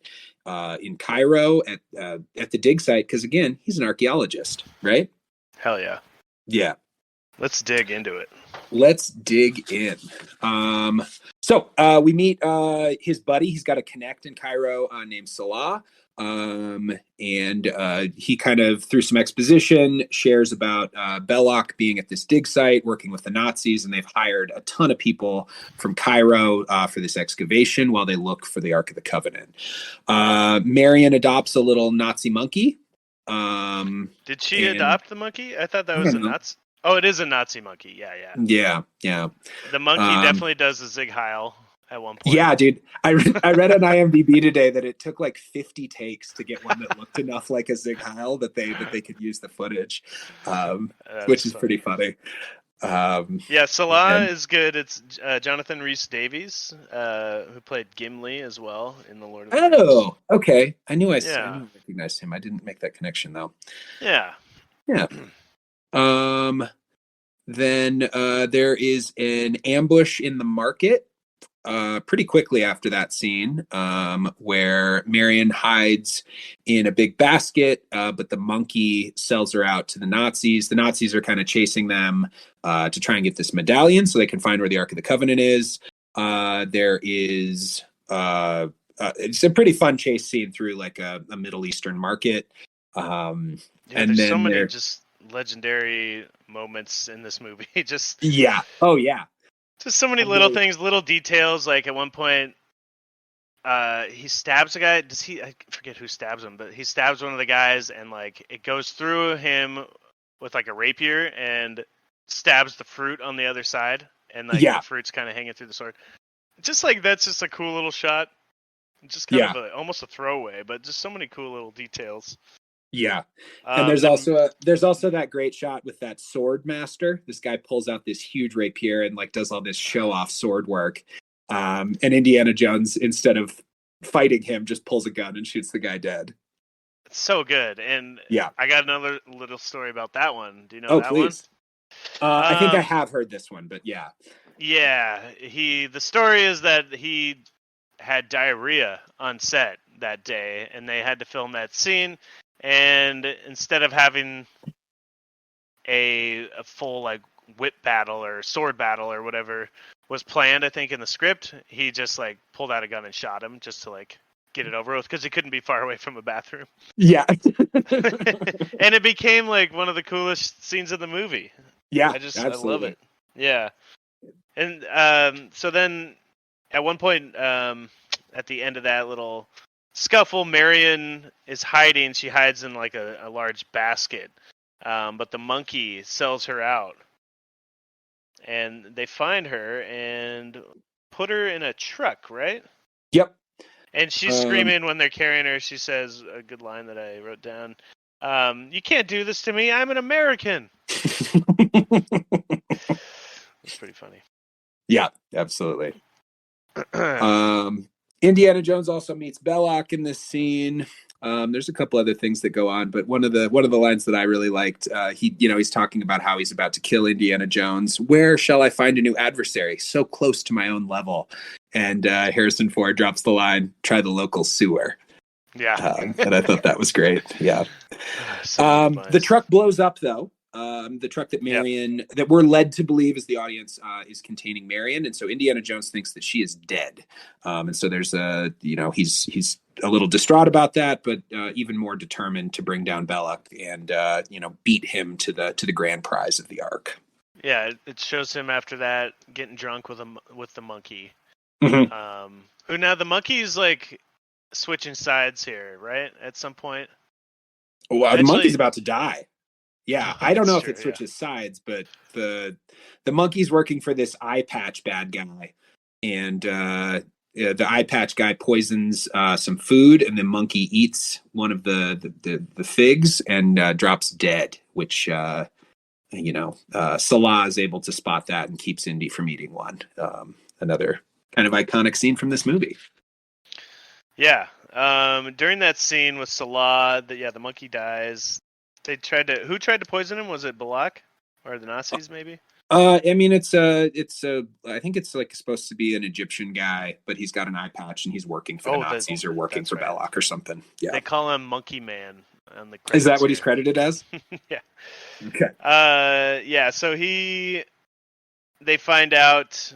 in Cairo at the dig site, because again, he's an archaeologist, right? Hell yeah. Yeah. Let's dig into it. Let's dig in. So we meet his buddy. He's got a connect in Cairo named Salah. And he kind of, through some exposition, shares about Belloc being at this dig site, working with the Nazis, and they've hired a ton of people from Cairo for this excavation while they look for the Ark of the Covenant. Marion adopts a little Nazi monkey. Did she adopt the monkey? I thought that was a Nazi. Oh, it is a Nazi monkey. Yeah. The monkey definitely does a Zig Heil at one point. Yeah, dude. I read on IMDb today that it took like 50 takes to get one that looked enough like a Zig Heil that they could use the footage, which is pretty funny. Salah is good. It's Jonathan Rhys-Davies, who played Gimli as well in The Lord of the Rings. Oh, okay. I knew I recognized him. I didn't make that connection though. Yeah. Then there is an ambush in the market. pretty quickly after that scene, where Marion hides in a big basket, but the monkey sells her out to the Nazis. The Nazis are kind of chasing them to try and get this medallion so they can find where the Ark of the Covenant is. There is it's a pretty fun chase scene through like a Middle Eastern market. And and there's then so many just legendary moments in this movie. Just oh yeah, just so many little things, little details. Like at one point, he stabs a guy. I forget who stabs him, but he stabs one of the guys, and like it goes through him with like a rapier and stabs the fruit on the other side, and like the fruit's kind of hanging through the sword. Just like that's just a cool little shot. Just kind of almost a throwaway, but just so many cool little details. Yeah, and there's also that great shot with that sword master. This guy pulls out this huge rapier and like does all this show off sword work. And Indiana Jones, instead of fighting him, just pulls a gun and shoots the guy dead. It's so good, and I got another little story about that one. Do you know that please. One? I think I have heard this one, but yeah. Yeah, the story is that he had diarrhea on set that day, and they had to film that scene. And instead of having a full like whip battle or sword battle or whatever was planned, I think in the script, he just like pulled out a gun and shot him just to like get it over with because he couldn't be far away from a bathroom. Yeah, and it became like one of the coolest scenes of the movie. Yeah, I love it. Yeah, and so then at one point at the end of that little scuffle, Marion is hiding. She hides in like a large basket, but the monkey sells her out, and they find her and put her in a truck, right? Yep. And she's screaming when they're carrying her. She says a good line that I wrote down. You can't do this to me. I'm an American. It's pretty funny. Yeah, absolutely. Indiana Jones also meets Belloc in this scene. There's a couple other things that go on, but one of the lines that I really liked, he's talking about how he's about to kill Indiana Jones. Where shall I find a new adversary so close to my own level? And Harrison Ford drops the line, "Try the local sewer." Yeah, and I thought that was great. Yeah. The truck blows up though. The truck that Marion, that we're led to believe as the audience, is containing Marion, and so Indiana Jones thinks that she is dead. And so there's he's a little distraught about that, but even more determined to bring down Belloc and beat him to the grand prize of the Ark. Yeah, it shows him after that getting drunk with the monkey. Mm-hmm. Who now the monkey's like switching sides here, right? At some point. Well, the monkey's about to die. Yeah, I don't know if it switches sides, but the monkey's working for this eye patch bad guy, and the eye patch guy poisons some food, and the monkey eats one of the figs and drops dead. Which Salah is able to spot that and keeps Indy from eating one. Another kind of iconic scene from this movie. Yeah, during that scene with Salah, the monkey dies. Who tried to poison him? Was it Belloc or the Nazis? Maybe. I mean, I think it's like supposed to be an Egyptian guy, but he's got an eye patch and he's working for the Nazis or working for Belloc or something. Yeah, they call him Monkey Man on the credits. Is that what he's credited as? Yeah. Okay. Yeah. So they find out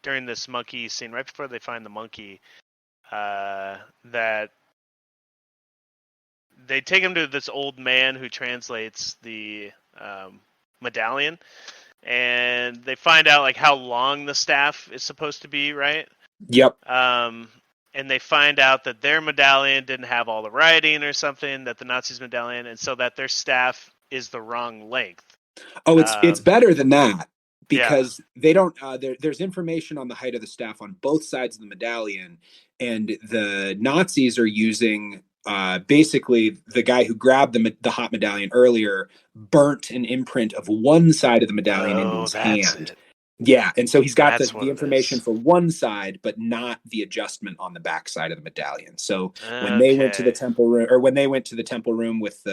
during this monkey scene, right before they find the monkey, that they take him to this old man who translates the medallion, and they find out like how long the staff is supposed to be, right? Yep. And they find out that their medallion didn't have all the writing or something, that the Nazis' medallion, and so that their staff is the wrong length. Oh, it's better than that, because they don't. There's information on the height of the staff on both sides of the medallion, and the Nazis are using. Basically, the guy who grabbed the hot medallion earlier burnt an imprint of one side of the medallion into his hand. Yeah, and so he's got the information for one side, but not the adjustment on the back side of the medallion. So when they went to the temple room, or when they went to the temple room with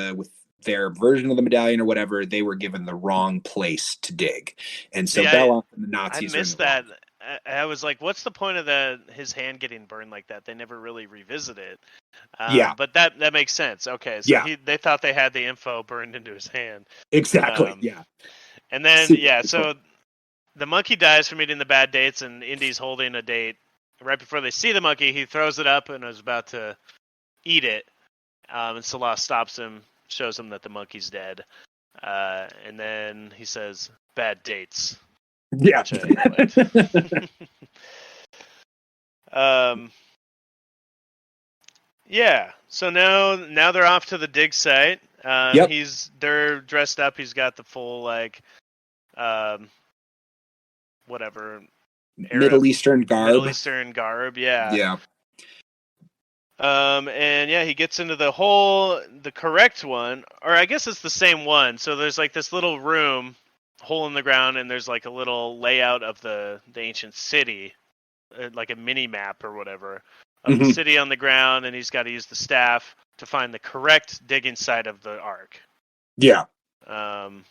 their version of the medallion or whatever, they were given the wrong place to dig. And so Belloc and the Nazis. I missed that. I was like, what's the point of his hand getting burned like that? They never really revisit it. Yeah. But that makes sense. Okay, so Yeah. they thought they had the info burned into his hand. Exactly. Yeah. And then Super so the monkey dies from eating the bad dates, and Indy's holding a date. Right before they see the monkey, he throws it up and is about to eat it. And Salah stops him, shows him that the monkey's dead. And then he says, "Bad dates." Yeah. Which I liked. Yeah. So now they're off to the dig site. Yep. They're dressed up. He's got the full whatever Middle Eastern garb. Yeah. Yeah. And yeah, he gets into the correct one, or I guess it's the same one. So there's like this little room, hole in the ground, and there's like a little layout of the ancient city, like a mini map or whatever of the city on the ground, and he's got to use the staff to find the correct digging site of the ark. Yeah. And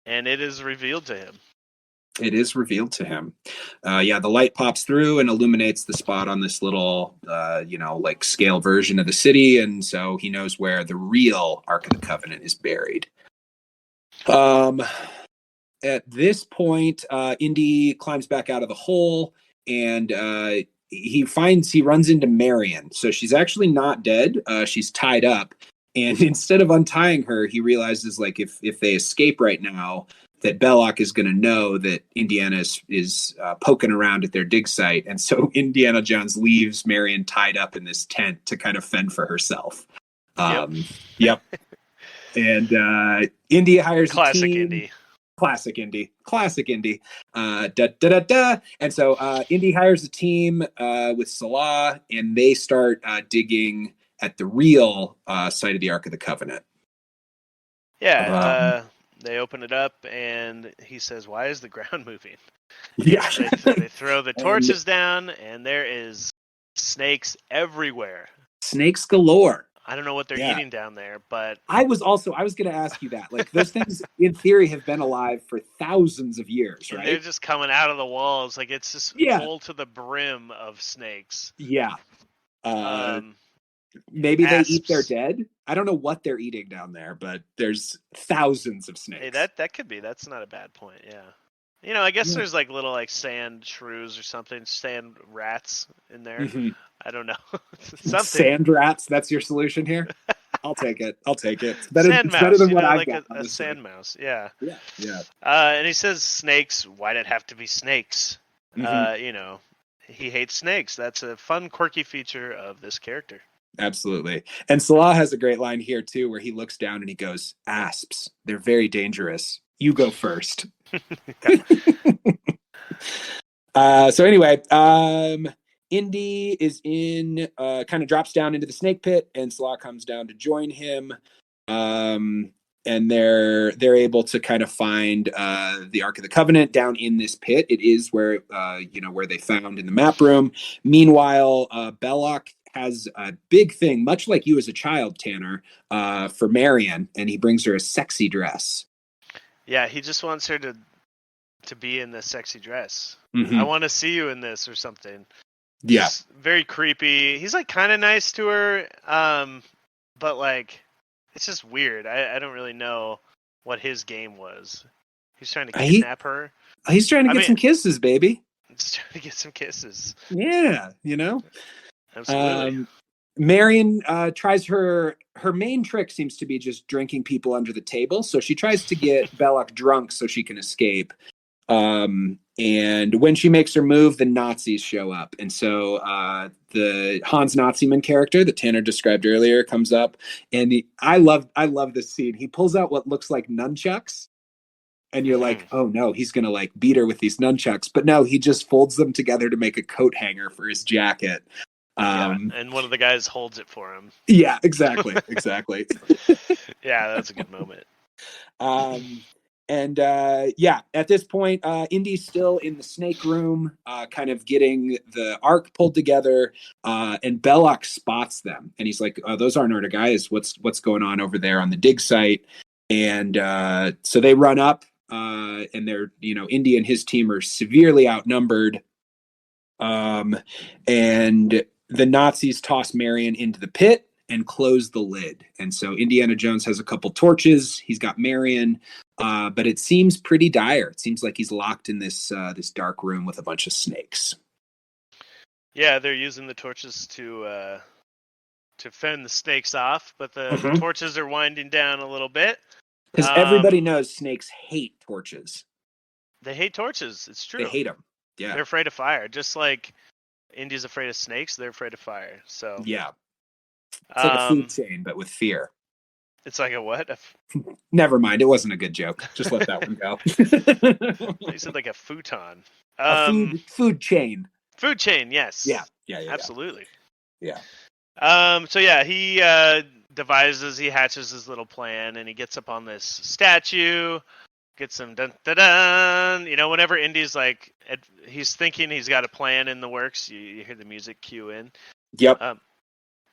it is revealed to him. It is revealed to him. The light pops through and illuminates the spot on this little, like scale version of the city. And so he knows where the real Ark of the Covenant is buried. At this point, Indy climbs back out of the hole and he runs into Marion. So she's actually not dead. She's tied up. And instead of untying her, he realizes like if they escape right now, that Belloc is going to know that Indiana is poking around at their dig site. And so Indiana Jones leaves Marion tied up in this tent to kind of fend for herself. Yep. And Indy hires a team. Classic Indy. And so Indy hires a team with Salah, and they start digging at the real site of the Ark of the Covenant. Yeah. They open it up, and he says, "Why is the ground moving?" Yeah. They throw the torches down, and there is snakes everywhere. Snakes galore. I don't know what they're eating down there, but I was going to ask you that. Like, those things, in theory, have been alive for thousands of years, right? They're just coming out of the walls. Like, it's just full to the brim of snakes. Yeah. Maybe asps. They eat their dead. I don't know what they're eating down there, but there's thousands of snakes. Hey, that could be. That's not a bad point. Yeah. I guess there's like little like sand shrews or something, sand rats in there. Mm-hmm. I don't know. Something. Sand rats. That's your solution here. I'll take it. It's better than what I've got. A sand mouse. Yeah. Yeah. And he says snakes. Why'd it have to be snakes? Mm-hmm. He hates snakes. That's a fun, quirky feature of this character. Absolutely. And Salah has a great line here too, where he looks down and he goes, "Asps, they're very dangerous. You go first." So anyway, Indy is kind of drops down into the snake pit, and Salah comes down to join him. And they're able to kind of find the Ark of the Covenant down in this pit. It is where where they found in the map room. Meanwhile, Belloc has a big thing, much like you as a child, Tanner, for Marion, and he brings her a sexy dress. Yeah, he just wants her to be in this sexy dress. Mm-hmm. I want to see you in this or something. Yeah. Just very creepy. He's like kind of nice to her, but like it's just weird. I don't really know what his game was. He's trying to kidnap her. He's trying to get some kisses, baby. Just trying to get some kisses. Yeah, Absolutely. Marion tries her main trick seems to be just drinking people under the table. So she tries to get Belloc drunk so she can escape. And when she makes her move, the Nazis show up. And so the Hans Naziman character that Tanner described earlier comes up. And I love this scene. He pulls out what looks like nunchucks. And you're like, oh no, he's going to like beat her with these nunchucks. But no, he just folds them together to make a coat hanger for his jacket. And one of the guys holds it for him. Yeah, exactly. Yeah, that's a good moment. At this point, Indy's still in the snake room, kind of getting the ark pulled together, and Belloc spots them, and he's like, "Oh, those aren't our guys. What's going on over there on the dig site?" And so they run up, and they're, Indy and his team are severely outnumbered. Um, and the Nazis toss Marion into the pit and close the lid. And so Indiana Jones has a couple torches. He's got Marion, but it seems pretty dire. It seems like he's locked in this dark room with a bunch of snakes. Yeah, they're using the torches to fend the snakes off, but the torches are winding down a little bit. Because everybody knows snakes hate torches. They hate torches. It's true. They hate them. Yeah. They're afraid of fire. Just like Indy's afraid of snakes, they're afraid of fire. So yeah. It's like a food chain, but with fear. It's like a what? Never mind. It wasn't a good joke. Just let that one go. You said like a futon. A food chain. Food chain, yes. Yeah. Absolutely. Yeah. So yeah, he he hatches his little plan, and he gets up on this statue, gets some dun dun dun. You know, whenever Indy's like, he's thinking he's got a plan in the works, you hear the music cue in. Yep.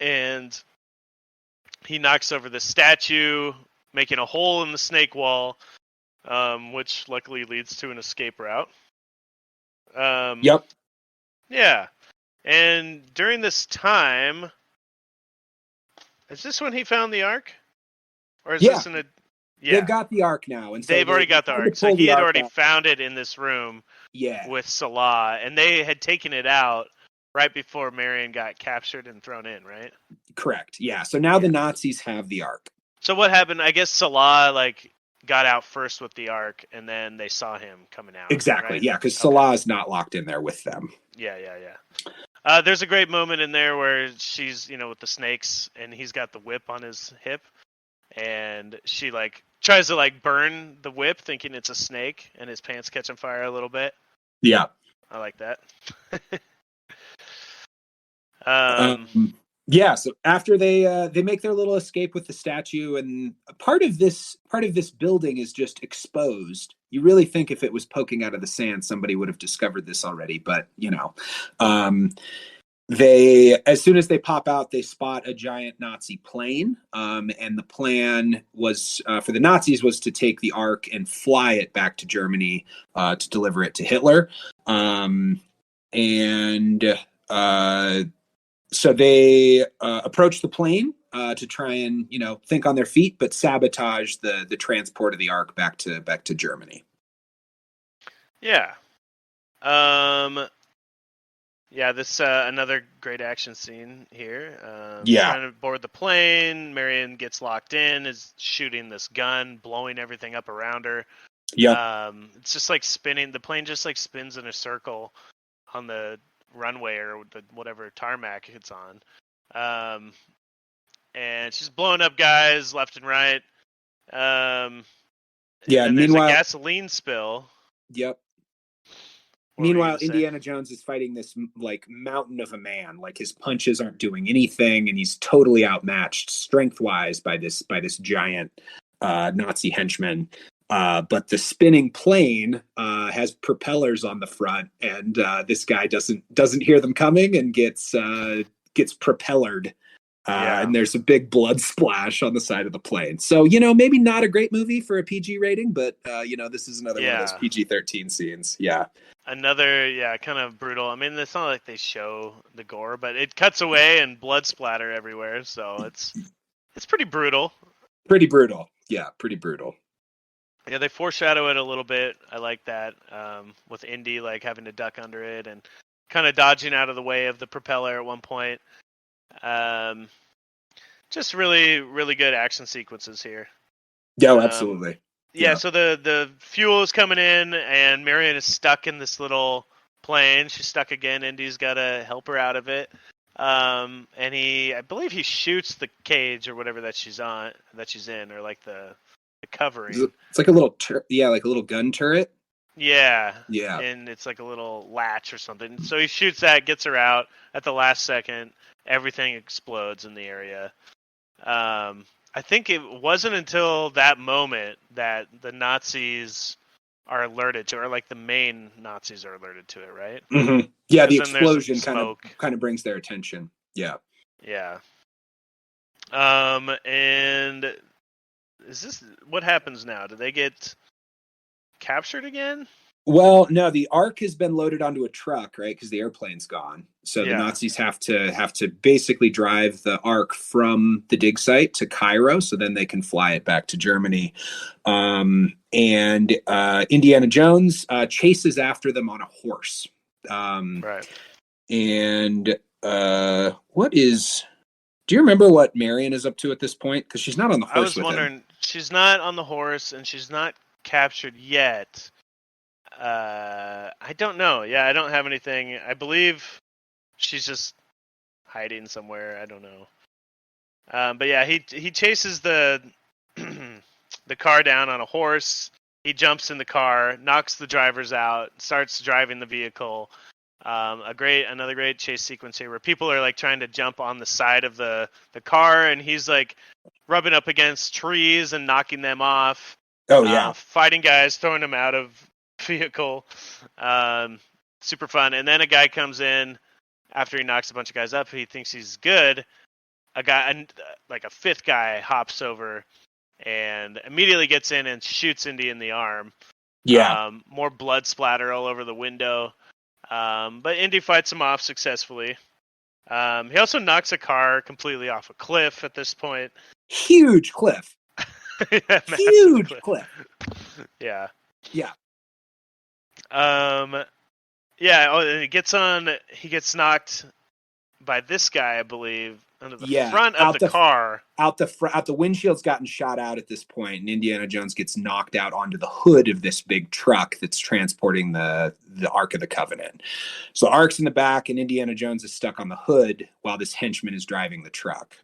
And he knocks over the statue, making a hole in the snake wall, which luckily leads to an escape route. Yep. Yeah. And during this time, is this when he found the Ark? Or is this in a... Yeah. They've got the Ark now. And so they've already got the Ark. So he had already found it in this room with Salah, and they had taken it out right before Marion got captured and thrown in, right? Correct. Yeah. So now the Nazis have the Ark. So what happened? I guess Salah got out first with the Ark, and then they saw him coming out. Exactly. Right? Yeah, because Salah is not locked in there with them. Yeah. There's a great moment in there where she's, with the snakes, and he's got the whip on his hip, and she tries to burn the whip, thinking it's a snake, and his pants catch on fire a little bit. Yeah. I like that. Yeah, so after they make their little escape with the statue, and part of this building is just exposed. You really think if it was poking out of the sand, somebody would have discovered this already, but they, as soon as they pop out, they spot a giant Nazi plane, and the plan was for the Nazis was to take the Ark and fly it back to Germany to deliver it to Hitler, so they approach the plane to try and think on their feet, but sabotage the transport of the Ark back to Germany. Yeah. Yeah, this another great action scene here. Trying to board the plane. Marion gets locked in, is shooting this gun, blowing everything up around her. Yeah. It's just spinning. The plane just spins in a circle on the runway or whatever tarmac it's on. And she's blowing up guys left and right. Yeah. And there's a gasoline spill. Yep. Meanwhile, Indiana Jones is fighting this mountain of a man. His punches aren't doing anything, and he's totally outmatched strength-wise by this giant Nazi henchman. But the spinning plane has propellers on the front, and this guy doesn't hear them coming and gets propellered. And there's a big blood splash on the side of the plane. So, maybe not a great movie for a PG rating, but, this is another one of those PG-13 scenes. Yeah. Another, kind of brutal. I mean, it's not like they show the gore, but it cuts away and blood splatter everywhere. So it's pretty brutal. Pretty brutal. Yeah, pretty brutal. Yeah, they foreshadow it a little bit. I like that. With Indy having to duck under it and kind of dodging out of the way of the propeller at one point. Just really, really good action sequences here. Yeah, absolutely. Yeah, so the fuel is coming in, and Marion is stuck in this little plane. She's stuck again. Indy's got to help her out of it. And I believe he shoots the cage or whatever that she's in, or the covering. It's like a little, like a little gun turret. Yeah. Yeah. And it's like a little latch or something. So he shoots that, gets her out at the last second. Everything explodes in the area. I think it wasn't until that moment that the Nazis are alerted to, or the main Nazis are alerted to it, right? Mm-hmm. Yeah, the explosion kind of brings their attention. Yeah. Yeah. And is this what happens now? Do they get captured again? Well, no, the Ark has been loaded onto a truck, right? Because the airplane's gone. So the Yeah. Nazis have to basically drive the Ark from the dig site to Cairo, so then they can fly it back to Germany. And Indiana Jones chases after them on a horse. Right. And what is? Do you remember what Marion is up to at this point? Because she's not on the I horse was with him. wondering, she's not on the horse and she's not captured yet. I don't know. Yeah, I don't have anything. I believe she's just hiding somewhere. I don't know. But yeah, he chases the the car down on a horse. He jumps in the car, knocks the drivers out, starts driving the vehicle. Another great chase sequence here where people are like trying to jump on the side of the car, and he's like rubbing up against trees and knocking them off. Oh yeah, fighting guys, throwing them out of vehicle. Super fun. And then a guy comes in after he knocks a bunch of guys up. He thinks he's good. Like a fifth guy hops over and immediately gets in and shoots Indy in the arm. yeah. More blood splatter all over the window. But Indy fights him off successfully. He also knocks a car completely off a cliff at this point. Huge cliff. Yeah, Huge cliff. Yeah. Yeah. Yeah. Oh, and he gets knocked by this guy, I believe, under the front of the car. Out the windshield's gotten shot out at this point, and Indiana Jones gets knocked out onto the hood of this big truck that's transporting the Ark of the Covenant. So the Ark's in the back, and Indiana Jones is stuck on the hood while this henchman is driving the truck.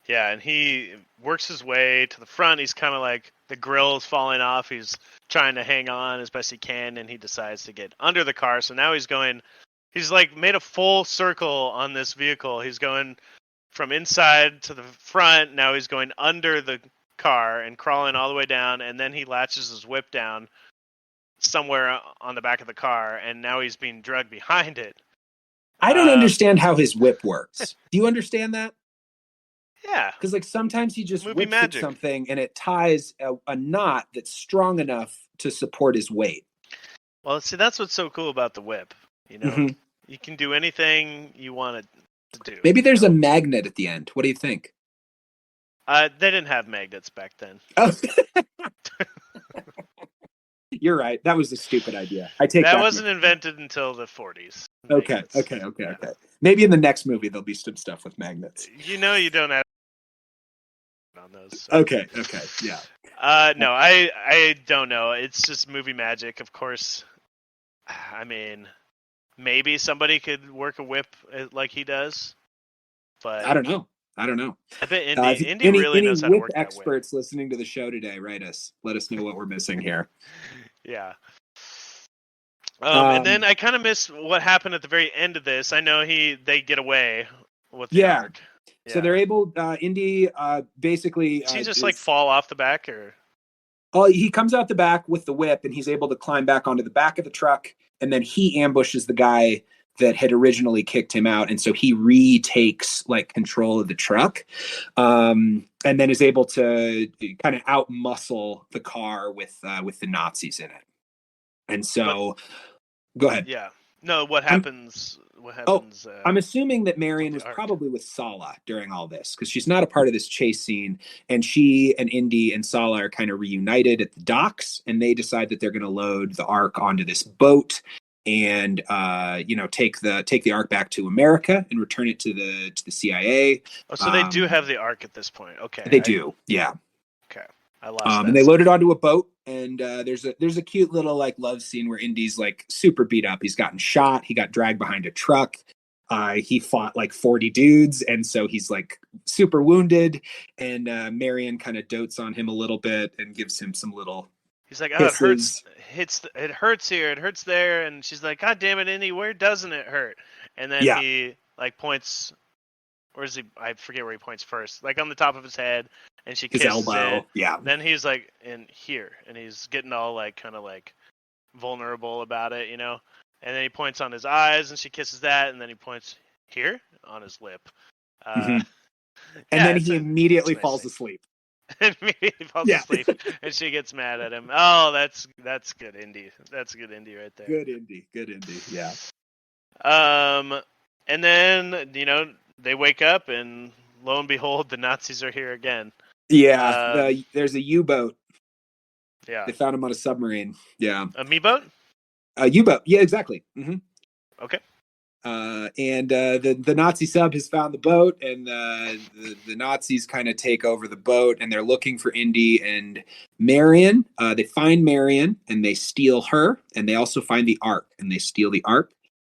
Yeah, and he works his way to the front. He's kind of like the grill is falling off. He's trying to hang on as best he can, and he decides to get under the car. So now he's like made a full circle on this vehicle. He's going from inside to the front. Now he's going under the car and crawling all the way down, and then he latches his whip down somewhere on the back of the car, and now he's being dragged behind it. I don't understand how his whip works. Do you understand that? Yeah. Because like sometimes he just whips at something and it ties a knot that's strong enough to support his weight. Well, see, that's what's so cool about the whip. You know, Mm-hmm. You can do anything you want it to do. Maybe there's a magnet at the end. What do you think? They didn't have magnets back then. Oh. You're right. That was a stupid idea. I take that. That wasn't invented until the 40s. Okay. Maybe in the next movie there'll be some stuff with magnets. You know, you don't have on those. So. Okay. Yeah. No, I don't know. It's just movie magic, of course. I mean, maybe somebody could work a whip like he does, but I don't know. I bet Indy really knows how to work that whip. Experts listening to the show today, write us. Let us know what we're missing here. Yeah. And then I kind of missed what happened at the very end of this. I know they get away with the Ark. Yeah. So they're able. Indy basically. Does he just like fall off the back, or? Oh, he comes out the back with the whip, and he's able to climb back onto the back of the truck, and then he ambushes the guy that had originally kicked him out, and so he retakes like control of the truck, and then is able to kind of out muscle the car with the Nazis in it. And so, go ahead. Yeah. No. What happens? I'm assuming that Marion is probably with Sallah during all this because she's not a part of this chase scene, and she and Indy and Sallah are kind of reunited at the docks, and they decide that they're going to load the Ark onto this boat and take the Ark back to America and return it to the CIA. Oh, so they do have the Ark at this point. Okay. They do. Yeah. Okay. I lost that. And they load it onto a boat, and there's a cute little like love scene where Indy's like super beat up. He's gotten shot. He got dragged behind a truck. He fought like 40 dudes, and so he's like super wounded. And Marion kind of dotes on him a little bit and gives him some little. He's like, oh, it hurts. It hurts here. It hurts there. And she's like, God damn it, Indy, where doesn't it hurt? And then he like points. Where is he? I forget where he points first. Like on the top of his head, and she kisses his elbow. It. Yeah. Then he's like in here, and he's getting all like kind of like vulnerable about it, you know. And then he points on his eyes, and she kisses that, and then he points here on his lip. And then he immediately falls asleep. and immediately falls Yeah. asleep, and she gets mad at him. Oh, that's good indie. That's good indie right there. Good indie. Good indie. Yeah. And then they wake up, and lo and behold, the Nazis are here again. Yeah. There's a U-boat. Yeah. They found him on a submarine. Yeah. A me boat. A U-boat. Yeah, exactly. Mm-hmm. Okay. And the Nazi sub has found the boat, and the Nazis kind of take over the boat, and they're looking for Indy and Marion. They find Marion, and they steal her, and they also find the Ark, and they steal the Ark.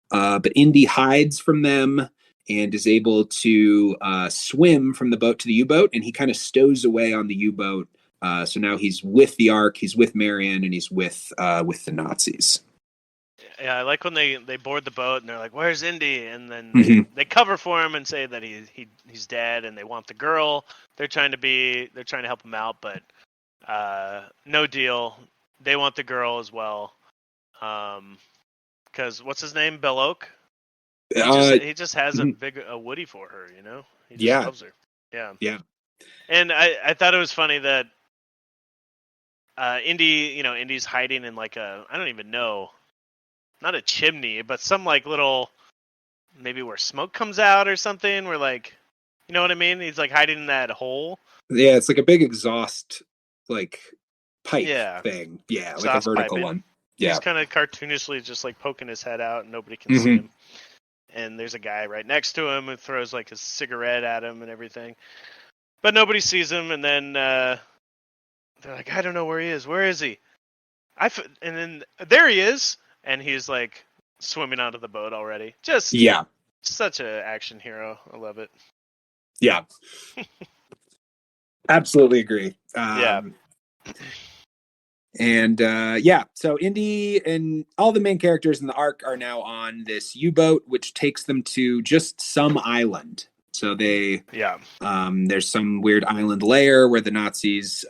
But Indy hides from them and is able to swim from the boat to the U-boat, and he kind of stows away on the U-boat. So now he's with the Ark, he's with Marion, and he's with the Nazis. Yeah, I like when they board the boat and they're like, "Where's Indy?" And then they cover for him and say that he's dead, and they want the girl. They're trying to help him out, but no deal. They want the girl as well. Because what's his name? Belloc. He just has a Woody for her, He just loves her. Yeah. Yeah. And I thought it was funny that Indy, Indy's hiding in like I don't even know. Not a chimney, but some like little, maybe where smoke comes out or something. Where like, you know what I mean? He's like hiding in that hole. Yeah, it's like a big exhaust, like pipe thing. Yeah, exhaust like a vertical piping. one. Yeah, he's kind of cartoonishly just like poking his head out, and nobody can see him. And there's a guy right next to him who throws like a cigarette at him and everything, but nobody sees him. And then they're like, I don't know where he is. Where is he? And then there he is. And he's like swimming out of the boat already. Just such an action hero. I love it. Yeah, absolutely agree. And so Indy and all the main characters in the Ark are now on this U-boat, which takes them to just some island. So there's some weird island layer where the Nazis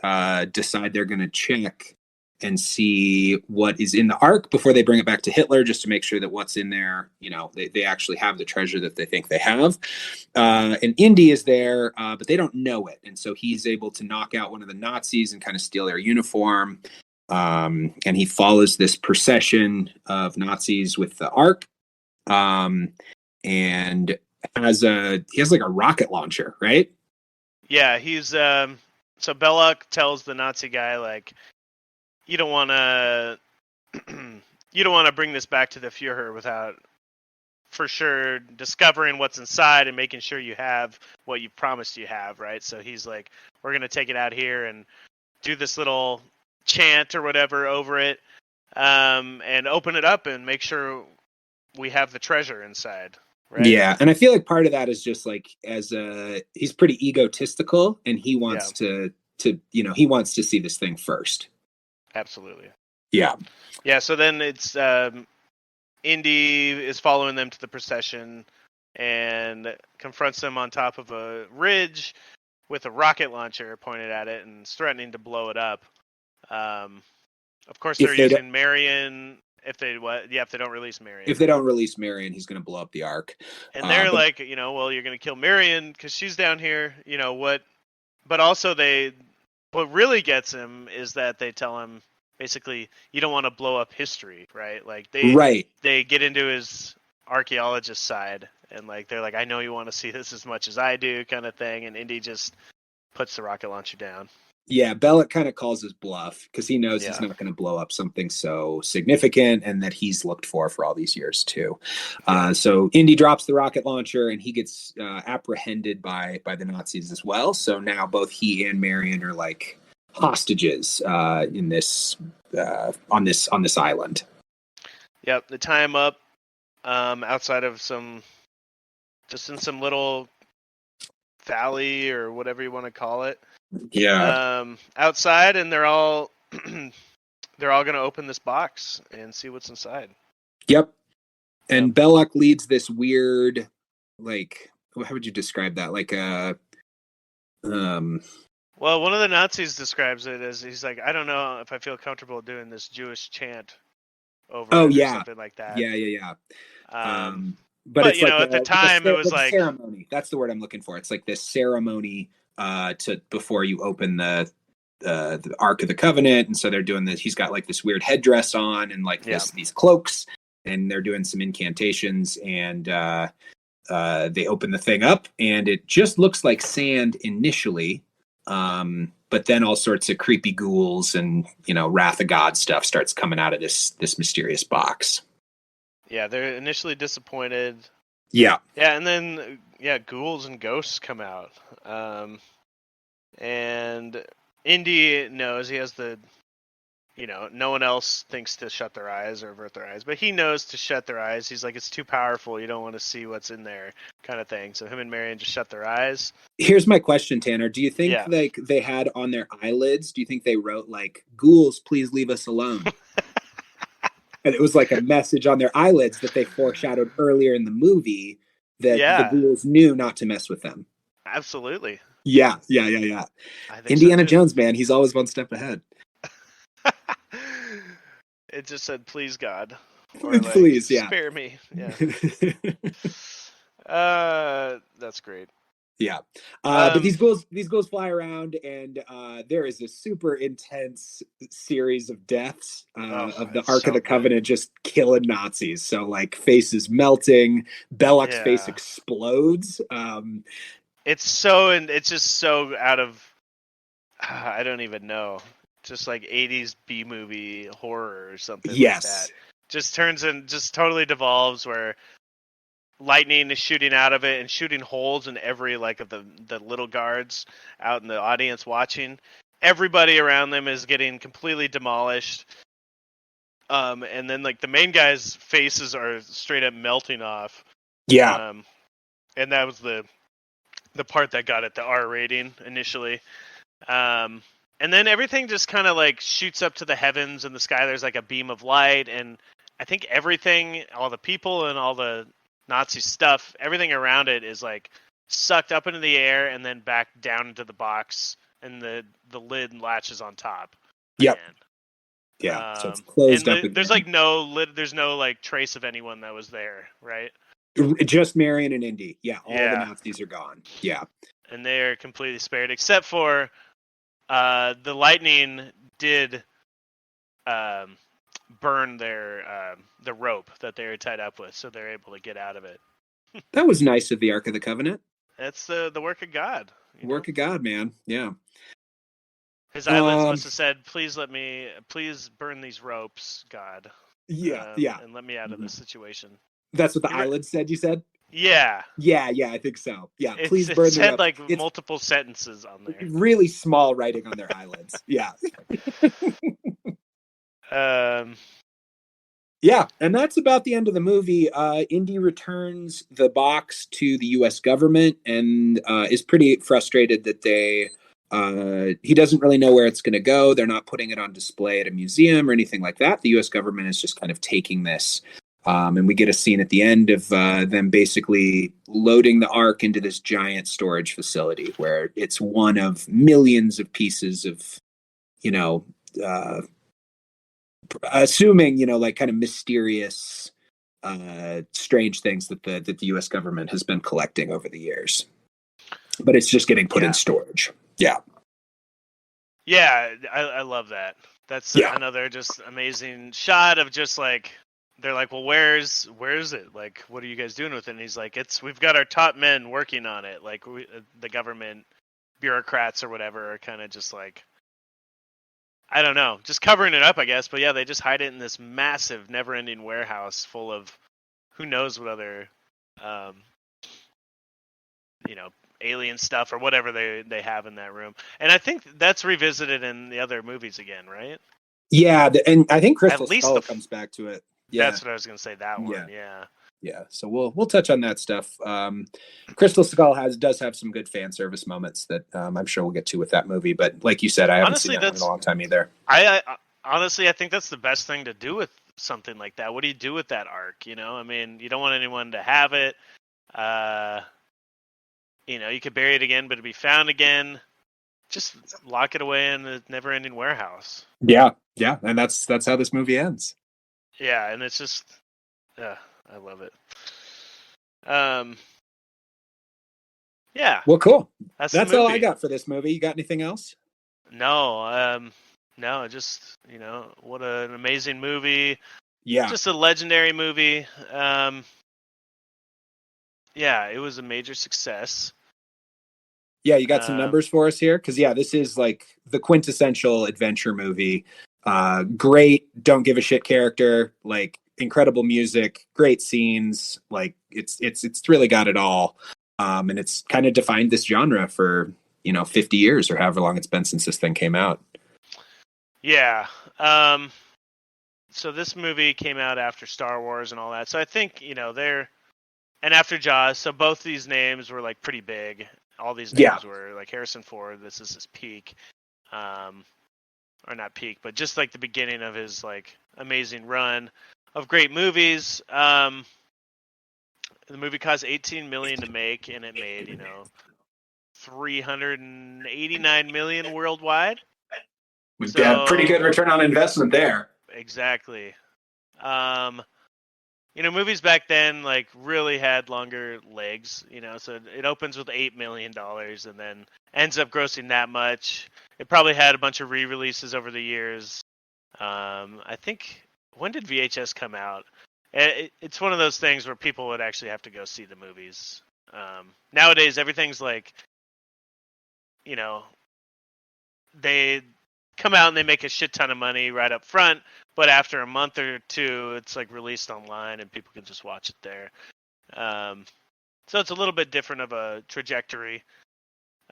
decide they're going to check and see what is in the Ark before they bring it back to Hitler, just to make sure that what's in there, they actually have the treasure that they think they have. And Indy is there, but they don't know it. And so he's able to knock out one of the Nazis and kind of steal their uniform. And he follows this procession of Nazis with the Ark. And he has like a rocket launcher, right? Yeah, he's so Belloc tells the Nazi guy like, you don't want to bring this back to the Führer without for sure discovering what's inside and making sure you have what you promised you have, right? So he's like, we're going to take it out here and do this little chant or whatever over it, and open it up and make sure we have the treasure inside, right? Yeah, and I feel like part of that is just like he's pretty egotistical, and he wants to he wants to see this thing first. Absolutely. Yeah. So then it's Indy is following them to the procession and confronts them on top of a ridge with a rocket launcher pointed at it and is threatening to blow it up. Of course, they're using Marion. If they don't release Marion. If they don't release Marion, he's going to blow up the Ark. And they're like, well, you're going to kill Marion because she's down here. What? But also what really gets him is that they tell him basically you don't want to blow up history, right? Like they get into his archaeologist side and like they're like, I know you want to see this as much as I do, kind of thing. And Indy just puts the rocket launcher down. Yeah, Belloc kind of calls his bluff because he knows he's not going to blow up something so significant and that he's looked for all these years too. So Indy drops the rocket launcher and he gets apprehended by the Nazis as well. So now both he and Marion are like hostages in this on this island. Yep, they tie him up outside of in some little valley or whatever you want to call it. Yeah. Outside, and they're all going to open this box and see what's inside. Yep. And Belloc leads this weird, like, how would you describe that? Like well, one of the Nazis describes it as he's like, I don't know if I feel comfortable doing this Jewish chant over or something like that. Yeah. But it's like at the time it was like ceremony. That's the word I'm looking for. It's like this ceremony to before you open the Ark of the Covenant, and so they're doing this. He's got like this weird headdress on and like these cloaks, and they're doing some incantations, and they open the thing up, and it just looks like sand initially, but then all sorts of creepy ghouls and Wrath of God stuff starts coming out of this mysterious box. Yeah, they're initially disappointed. Yeah, and then ghouls and ghosts come out, and Indy knows he has the, no one else thinks to shut their eyes or avert their eyes, but he knows to shut their eyes. He's like, it's too powerful. You don't want to see what's in there, kind of thing. So him and Marion just shut their eyes. Here's my question, Tanner. Do you think like they had on their eyelids, do you think they wrote like, ghouls, please leave us alone? And it was like a message on their eyelids that they foreshadowed earlier in the movie that the ghouls knew not to mess with them. Absolutely. Yeah. Indiana Jones, man, he's always one step ahead. It just said, please, God. Or like, please, spare me. Yeah. That's great. Yeah. But these ghouls fly around, and there is a super intense series of deaths of the Ark of the Covenant just killing Nazis. So like faces melting, Belloc's face explodes. It's just so out of, I don't even know, just like 80s B movie horror or something like that. Just totally devolves where lightning is shooting out of it and shooting holes in every like of the little guards out in the audience watching. Everybody around them is getting completely demolished. And then like the main guy's faces are straight up melting off. Yeah. And that was the part that got it the R rating initially. And then everything just kind of like shoots up to the heavens, and the sky there's like a beam of light, and I think everything, all the people and all the Nazi stuff, everything around it is like sucked up into the air and then back down into the box, and the lid latches on top. Yep. Yeah. So it's closed up. There's like no lid. There's no like trace of anyone that was there, right? Just Marion and Indy. Yeah. All the Nazis are gone. Yeah. And they're completely spared, except for the lightning did burn their the rope that they were tied up with, so they're able to get out of it. That was nice of the Ark of the Covenant. That's the work of God. Work of God, man. Yeah. His eyelids must have said, please burn these ropes, God. Yeah. And let me out of this situation. That's what the eyelids said, you said? Yeah. Yeah, I think so. Yeah, please burn them. It said like multiple sentences on there. Really small writing on their eyelids. Yeah. Yeah, and that's about the end of the movie. Indy returns the box to the U.S. government and is pretty frustrated that he doesn't really know where it's going to go. They're not putting it on display at a museum or anything like that. The U.S. government is just kind of taking this. And we get a scene at the end of them basically loading the Ark into this giant storage facility where it's one of millions of pieces of, assuming, like kind of mysterious, strange things that the U.S. government has been collecting over the years. But it's just getting put in storage. Yeah. Yeah, I love that. That's another just amazing shot of just like, they're like, well, where is it? Like, what are you guys doing with it? And he's like, we've got our top men working on it. Like the government bureaucrats or whatever are kind of just like, I don't know, just covering it up, I guess. But yeah, they just hide it in this massive, never-ending warehouse full of who knows what other, alien stuff or whatever they have in that room. And I think that's revisited in the other movies again, right? Yeah, and I think Crystal Skull comes back to it. Yeah. That's what I was going to say, that one, Yeah, so we'll touch on that stuff. Crystal Skull does have some good fan service moments that I'm sure we'll get to with that movie. But like you said, I haven't seen that one in a long time either. I honestly, I think that's the best thing to do with something like that. What do you do with that Ark? I mean, you don't want anyone to have it. You could bury it again, but it'd be found again. Just lock it away in the never-ending warehouse. Yeah, and that's how this movie ends. Yeah, and it's just, I love it. Yeah, Well, cool. that's That's the all movie. I got for this movie. You got anything else? No, no, just what an amazing movie. Yeah. Just a legendary movie. Yeah, it was a major success. Yeah, you got some numbers for us here? Because, yeah, this is like the quintessential adventure movie. Great, don't give a shit character, like incredible music, great scenes. Like it's really got it all. And it's kind of defined this genre for, 50 years or however long it's been since this thing came out. Yeah. So this movie came out after Star Wars and all that. So I think, and after Jaws, so both these names were like pretty big. All these names were like Harrison Ford. This is his peak, or not peak, but just like the beginning of his like amazing run of great movies. The movie cost $18 million to make, and it made $389 million worldwide. We've got pretty good return on investment there. Exactly. Movies back then like really had longer legs, so it opens with $8 million and then ends up grossing that much. It probably had a bunch of re-releases over the years. I think, when did VHS come out? It's one of those things where people would actually have to go see the movies. Nowadays, everything's like, they come out and they make a shit ton of money right up front, but after a month or two, it's like released online and people can just watch it there. So it's a little bit different of a trajectory.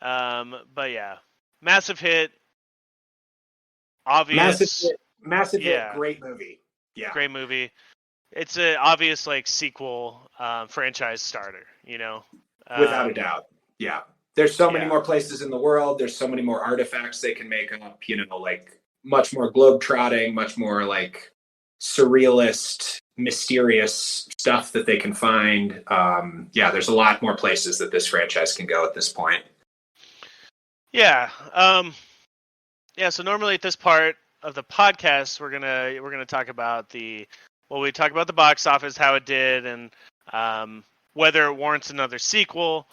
But yeah, massive hit. Obvious. Massive hit. Great movie. Yeah. Great movie. It's an obvious like sequel franchise starter, Without a doubt. Yeah. There's so many more places in the world. There's so many more artifacts they can make up, like much more globe-trotting, much more like surrealist, mysterious stuff that they can find. There's a lot more places that this franchise can go at this point. Yeah. So normally at this part of the podcast, we're gonna talk about we talk about the box office, how it did, and whether it warrants another sequel,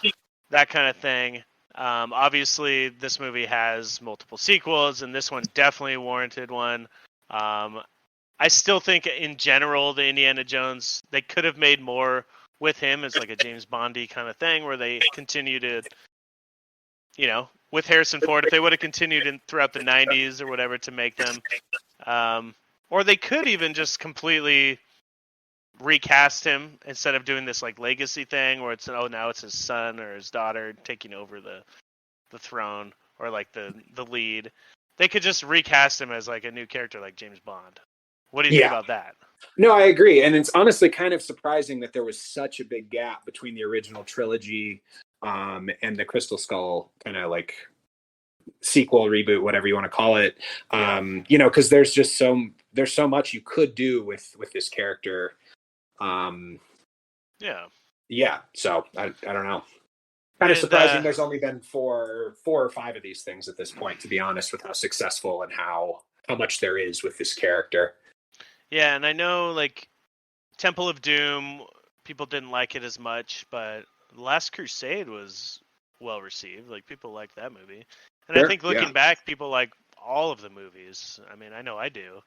that kind of thing. Obviously, this movie has multiple sequels, and this one definitely warranted one. I still think, in general, the Indiana Jones, they could have made more with him as like a James Bondy kind of thing, where they continue to, with Harrison Ford, if they would have continued throughout the 90s or whatever to make them, or they could even just completely recast him instead of doing this like legacy thing where now it's his son or his daughter taking over the throne or like the lead. They could just recast him as like a new character like James Bond. What do you think about that? No, I agree. And it's honestly kind of surprising that there was such a big gap between the original trilogy and the Crystal Skull kind of like sequel, reboot, whatever you want to call it. Because there's so much you could do with this character. So I don't know. Kind of surprising. There's only been four or five of these things at this point, to be honest, with how successful and how much there is with this character. Yeah, and I know like Temple of Doom, people didn't like it as much, but Last Crusade was well received. Like people liked that movie, and I think looking back, people like all of the movies. I mean, I know I do.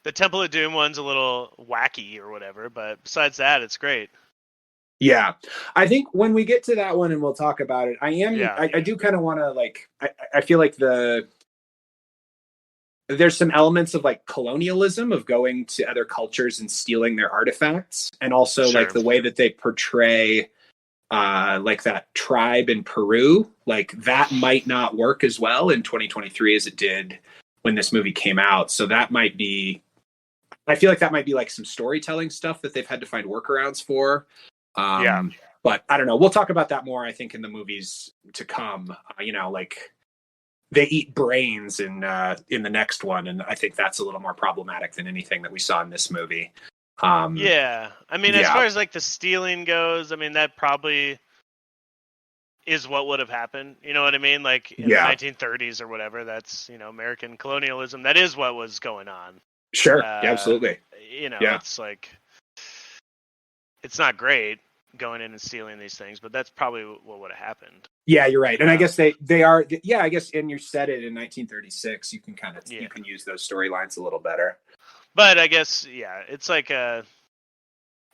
The Temple of Doom one's a little wacky or whatever, but besides that, it's great. Yeah, I think when we get to that one and we'll talk about it, I do kind of want to like, I feel like there's some elements of like colonialism of going to other cultures and stealing their artifacts. And also like the way that they portray like that tribe in Peru, like that might not work as well in 2023 as it did when this movie came out. So that might be, I feel like that might be like some storytelling stuff that they've had to find workarounds for. But I don't know. We'll talk about that more, I think, in the movies to come. Like they eat brains in the next one, and I think that's a little more problematic than anything that we saw in this movie. I mean, as far as like the stealing goes, I mean that probably is what would have happened. You know what I mean? Like in the 1930s or whatever. That's American colonialism. That is what was going on. Sure. Absolutely. It's like it's not great, going in and stealing these things, but that's probably what would have happened. Yeah, you're right. And I guess they are. Yeah, I guess. And you said it in 1936. You can you can use those storylines a little better. But I guess it's like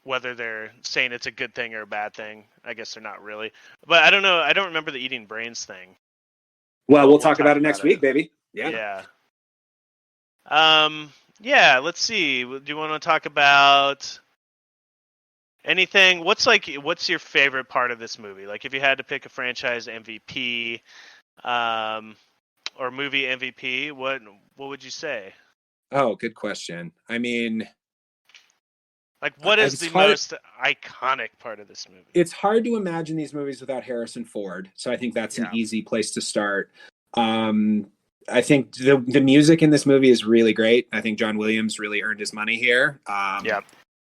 whether they're saying it's a good thing or a bad thing. I guess they're not really. But I don't know. I don't remember the eating brains thing. Well, we'll talk about it next week, baby. Yeah. Yeah. Let's see. Do you want to talk about anything? What's your favorite part of this movie? Like, if you had to pick a franchise MVP, or movie MVP, what would you say? Oh, good question. I mean, like, what is the most iconic part of this movie? It's hard to imagine these movies without Harrison Ford, so I think that's an easy place to start. I think the music in this movie is really great. I think John Williams really earned his money here.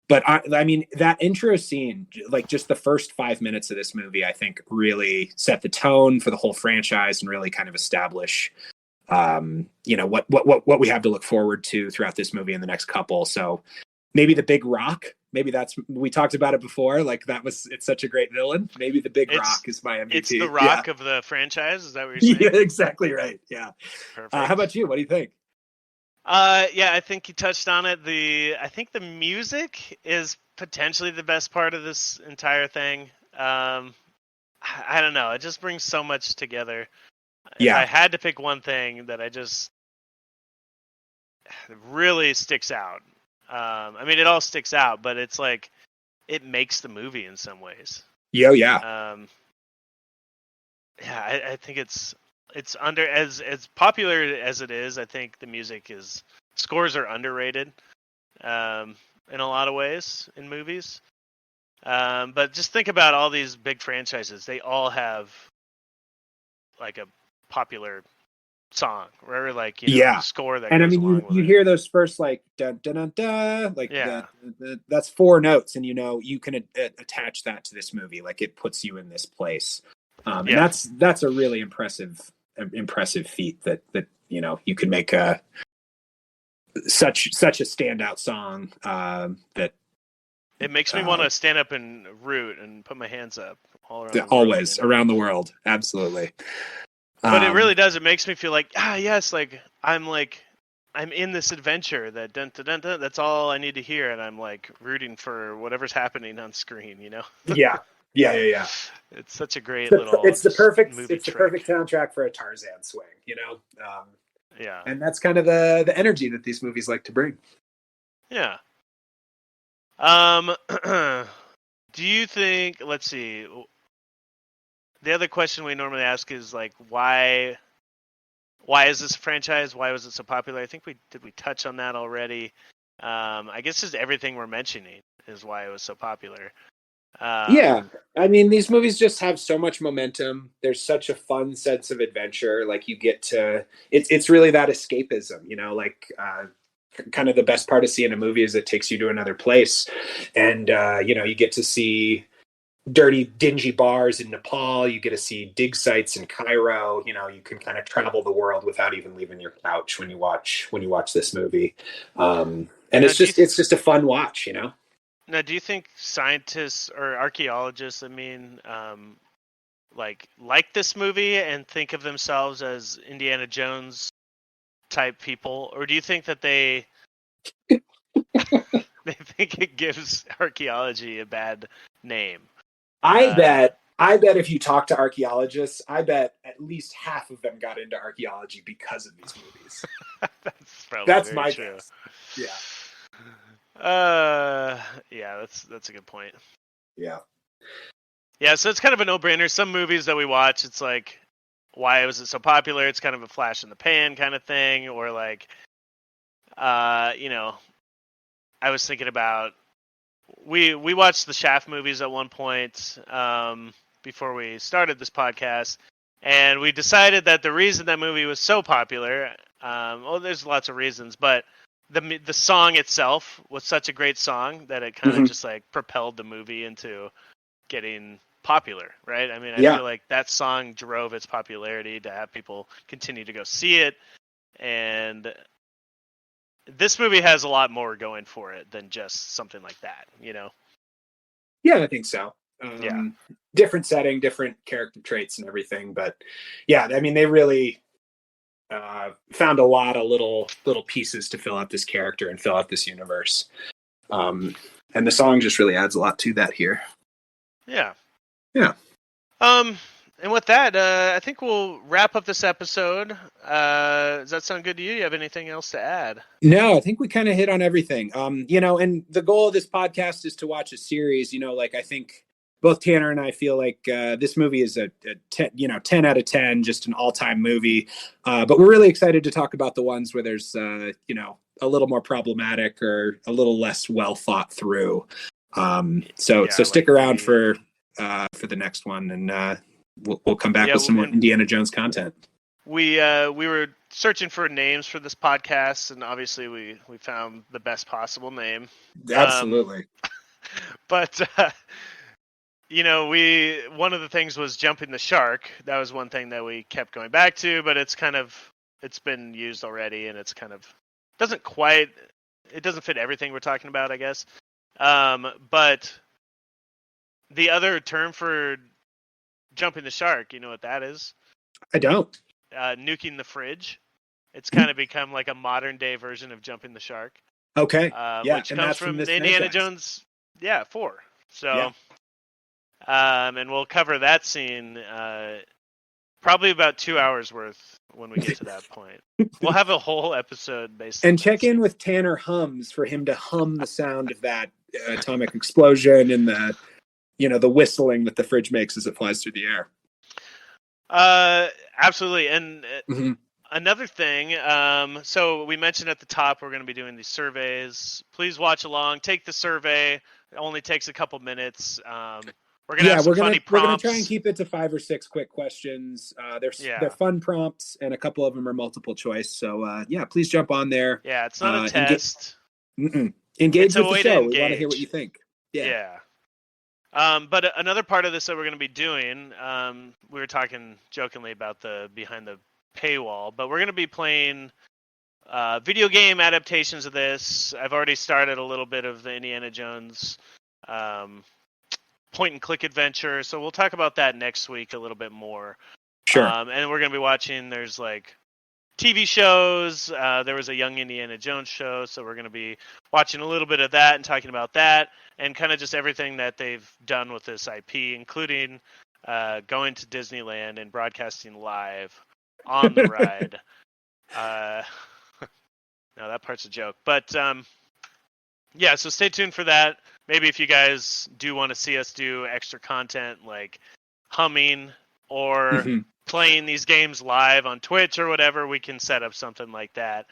But I mean, that intro scene, like just the first 5 minutes of this movie, I think really set the tone for the whole franchise and really kind of establish, what we have to look forward to throughout this movie and the next couple. So maybe the Big Rock. Maybe we talked about it before. Like it's such a great villain. Maybe the Big Rock is my MVP. It's the Rock of the franchise. Is that what you're saying? Yeah, exactly right. Yeah. Perfect. How about you? What do you think? I think you touched on it. I think the music is potentially the best part of this entire thing. I don't know. It just brings so much together. Yeah. If I had to pick one thing that really sticks out. I mean, it all sticks out, but it's like it makes the movie in some ways. Yeah. I think it's under as popular as it is. I think the scores are underrated in a lot of ways in movies. But just think about all these big franchises. They all have like a popular song or score that. And I mean, you hear those first like dun dun dun dun, like that's 4 notes, and you can attach that to this movie. Like it puts you in this place. And that's a really impressive feat that you can make such a standout song that it makes me want to stand up and root and put my hands up all around around the world. Absolutely. But it really does. It makes me feel like yes, like I'm in this adventure that dun, dun, dun, dun, that's all I need to hear, and I'm like rooting for whatever's happening on screen. Yeah. It's such a great it's the perfect soundtrack for a Tarzan swing, Yeah. And that's kind of the energy that these movies like to bring. Yeah. Do you think, let's see, the other question we normally ask is like, why is this a franchise? Why was it so popular? I think we touch on that already. I guess just everything we're mentioning is why it was so popular. I mean, these movies just have so much momentum. There's such a fun sense of adventure. Like you get to, it's really that escapism, kind of the best part of seeing a movie is it takes you to another place. And, you get to see dirty, dingy bars in Nepal. You get to see dig sites in Cairo. You can kind of travel the world without even leaving your couch when you watch this movie. And it's just a fun watch, Now, do you think scientists or archaeologists, like this movie and think of themselves as Indiana Jones type people, or do you think that they think it gives archaeology a bad name? I bet if you talk to archaeologists, I bet at least half of them got into archaeology because of these movies. That's my guess. Yeah. That's a good point. Yeah. Yeah, so it's kind of a no-brainer. Some movies that we watch, it's like, why was it so popular? It's kind of a flash in the pan kind of thing, or like, I was thinking about we watched the Shaft movies at one point before we started this podcast, and we decided that the reason that movie was so popular, there's lots of reasons, but the song itself was such a great song that it kind of just like propelled the movie into getting popular, right? I mean, I feel like that song drove its popularity to have people continue to go see it, and this movie has a lot more going for it than just something like that, Yeah, I think so. Yeah. Different setting, different character traits and everything. But yeah, I mean, they really found a lot of little pieces to fill out this character and fill out this universe. And the song just really adds a lot to that here. Yeah. Yeah. And with that, I think we'll wrap up this episode. Does that sound good to you? You have anything else to add? No, I think we kind of hit on everything. You know, and the goal of this podcast is to watch a series. You know, like I think both Tanner and I feel like this movie is a 10 out of 10, just an all-time movie. But we're really excited to talk about the ones where there's a little more problematic or a little less well thought through. So stick around for the next one, and we'll come back with some more Indiana Jones content. We were searching for names for this podcast, and obviously we found the best possible name. Absolutely. But one of the things was jumping the shark. That was one thing that we kept going back to, but it's been used already, and it doesn't fit everything we're talking about, I guess. But the other term for jumping the shark, you know what that is? I don't. Nuking the fridge. It's kind of become like a modern day version of jumping the shark. Okay. Which comes from the Indiana Jones 4. So and we'll cover that scene probably about 2 hours worth when we get to that point. We'll have a whole episode based and check in with Tanner Hums for him to hum the sound of that atomic explosion and the whistling that the fridge makes as it flies through the air. Absolutely. And another thing, so we mentioned at the top we're going to be doing these surveys. Please watch along. Take the survey. It only takes a couple minutes. We're going to have some funny prompts. We're going to try and keep it to 5 or 6 quick questions. They're fun prompts, and a couple of them are multiple choice. So, please jump on there. Yeah, it's not a test. Engage with the show. We want to hear what you think. Yeah. But another part of this that we're going to be doing, we were talking jokingly about the behind the paywall, but we're going to be playing video game adaptations of this. I've already started a little bit of the Indiana Jones point and click adventure, so we'll talk about that next week a little bit more. Sure. And we're going to be watching, there's like TV shows. There was a Young Indiana Jones show, so we're going to be watching a little bit of that and talking about that, and kind of just everything that they've done with this IP, including going to Disneyland and broadcasting live on the ride. No, that part's a joke. But so stay tuned for that. Maybe if you guys do want to see us do extra content like humming or playing these games live on Twitch or whatever, we can set up something like that.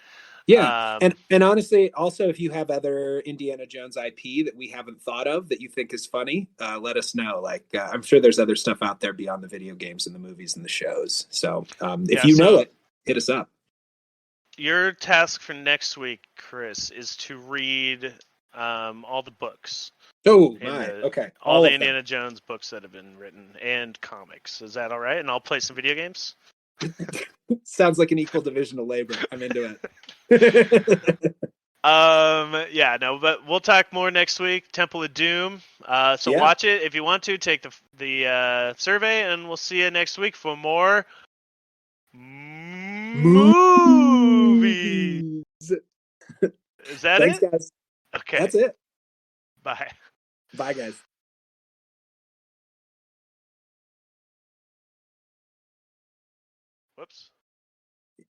Yeah, and honestly, also if you have other Indiana Jones IP that we haven't thought of that you think is funny, let us know. Like I'm sure there's other stuff out there beyond the video games and the movies and the shows. So if you know it, hit us up. Your task for next week, Chris, is to read all the books. Oh my! Okay, all the Indiana Jones books that have been written and comics. Is that all right? And I'll play some video games. Sounds like an equal division of labor. I'm into it. But we'll talk more next week. Temple of Doom. Watch it if you want to. Take the survey, and we'll see you next week for more movies. Is that Thanks, guys. Okay. That's it. Bye. Bye, guys. Whoops.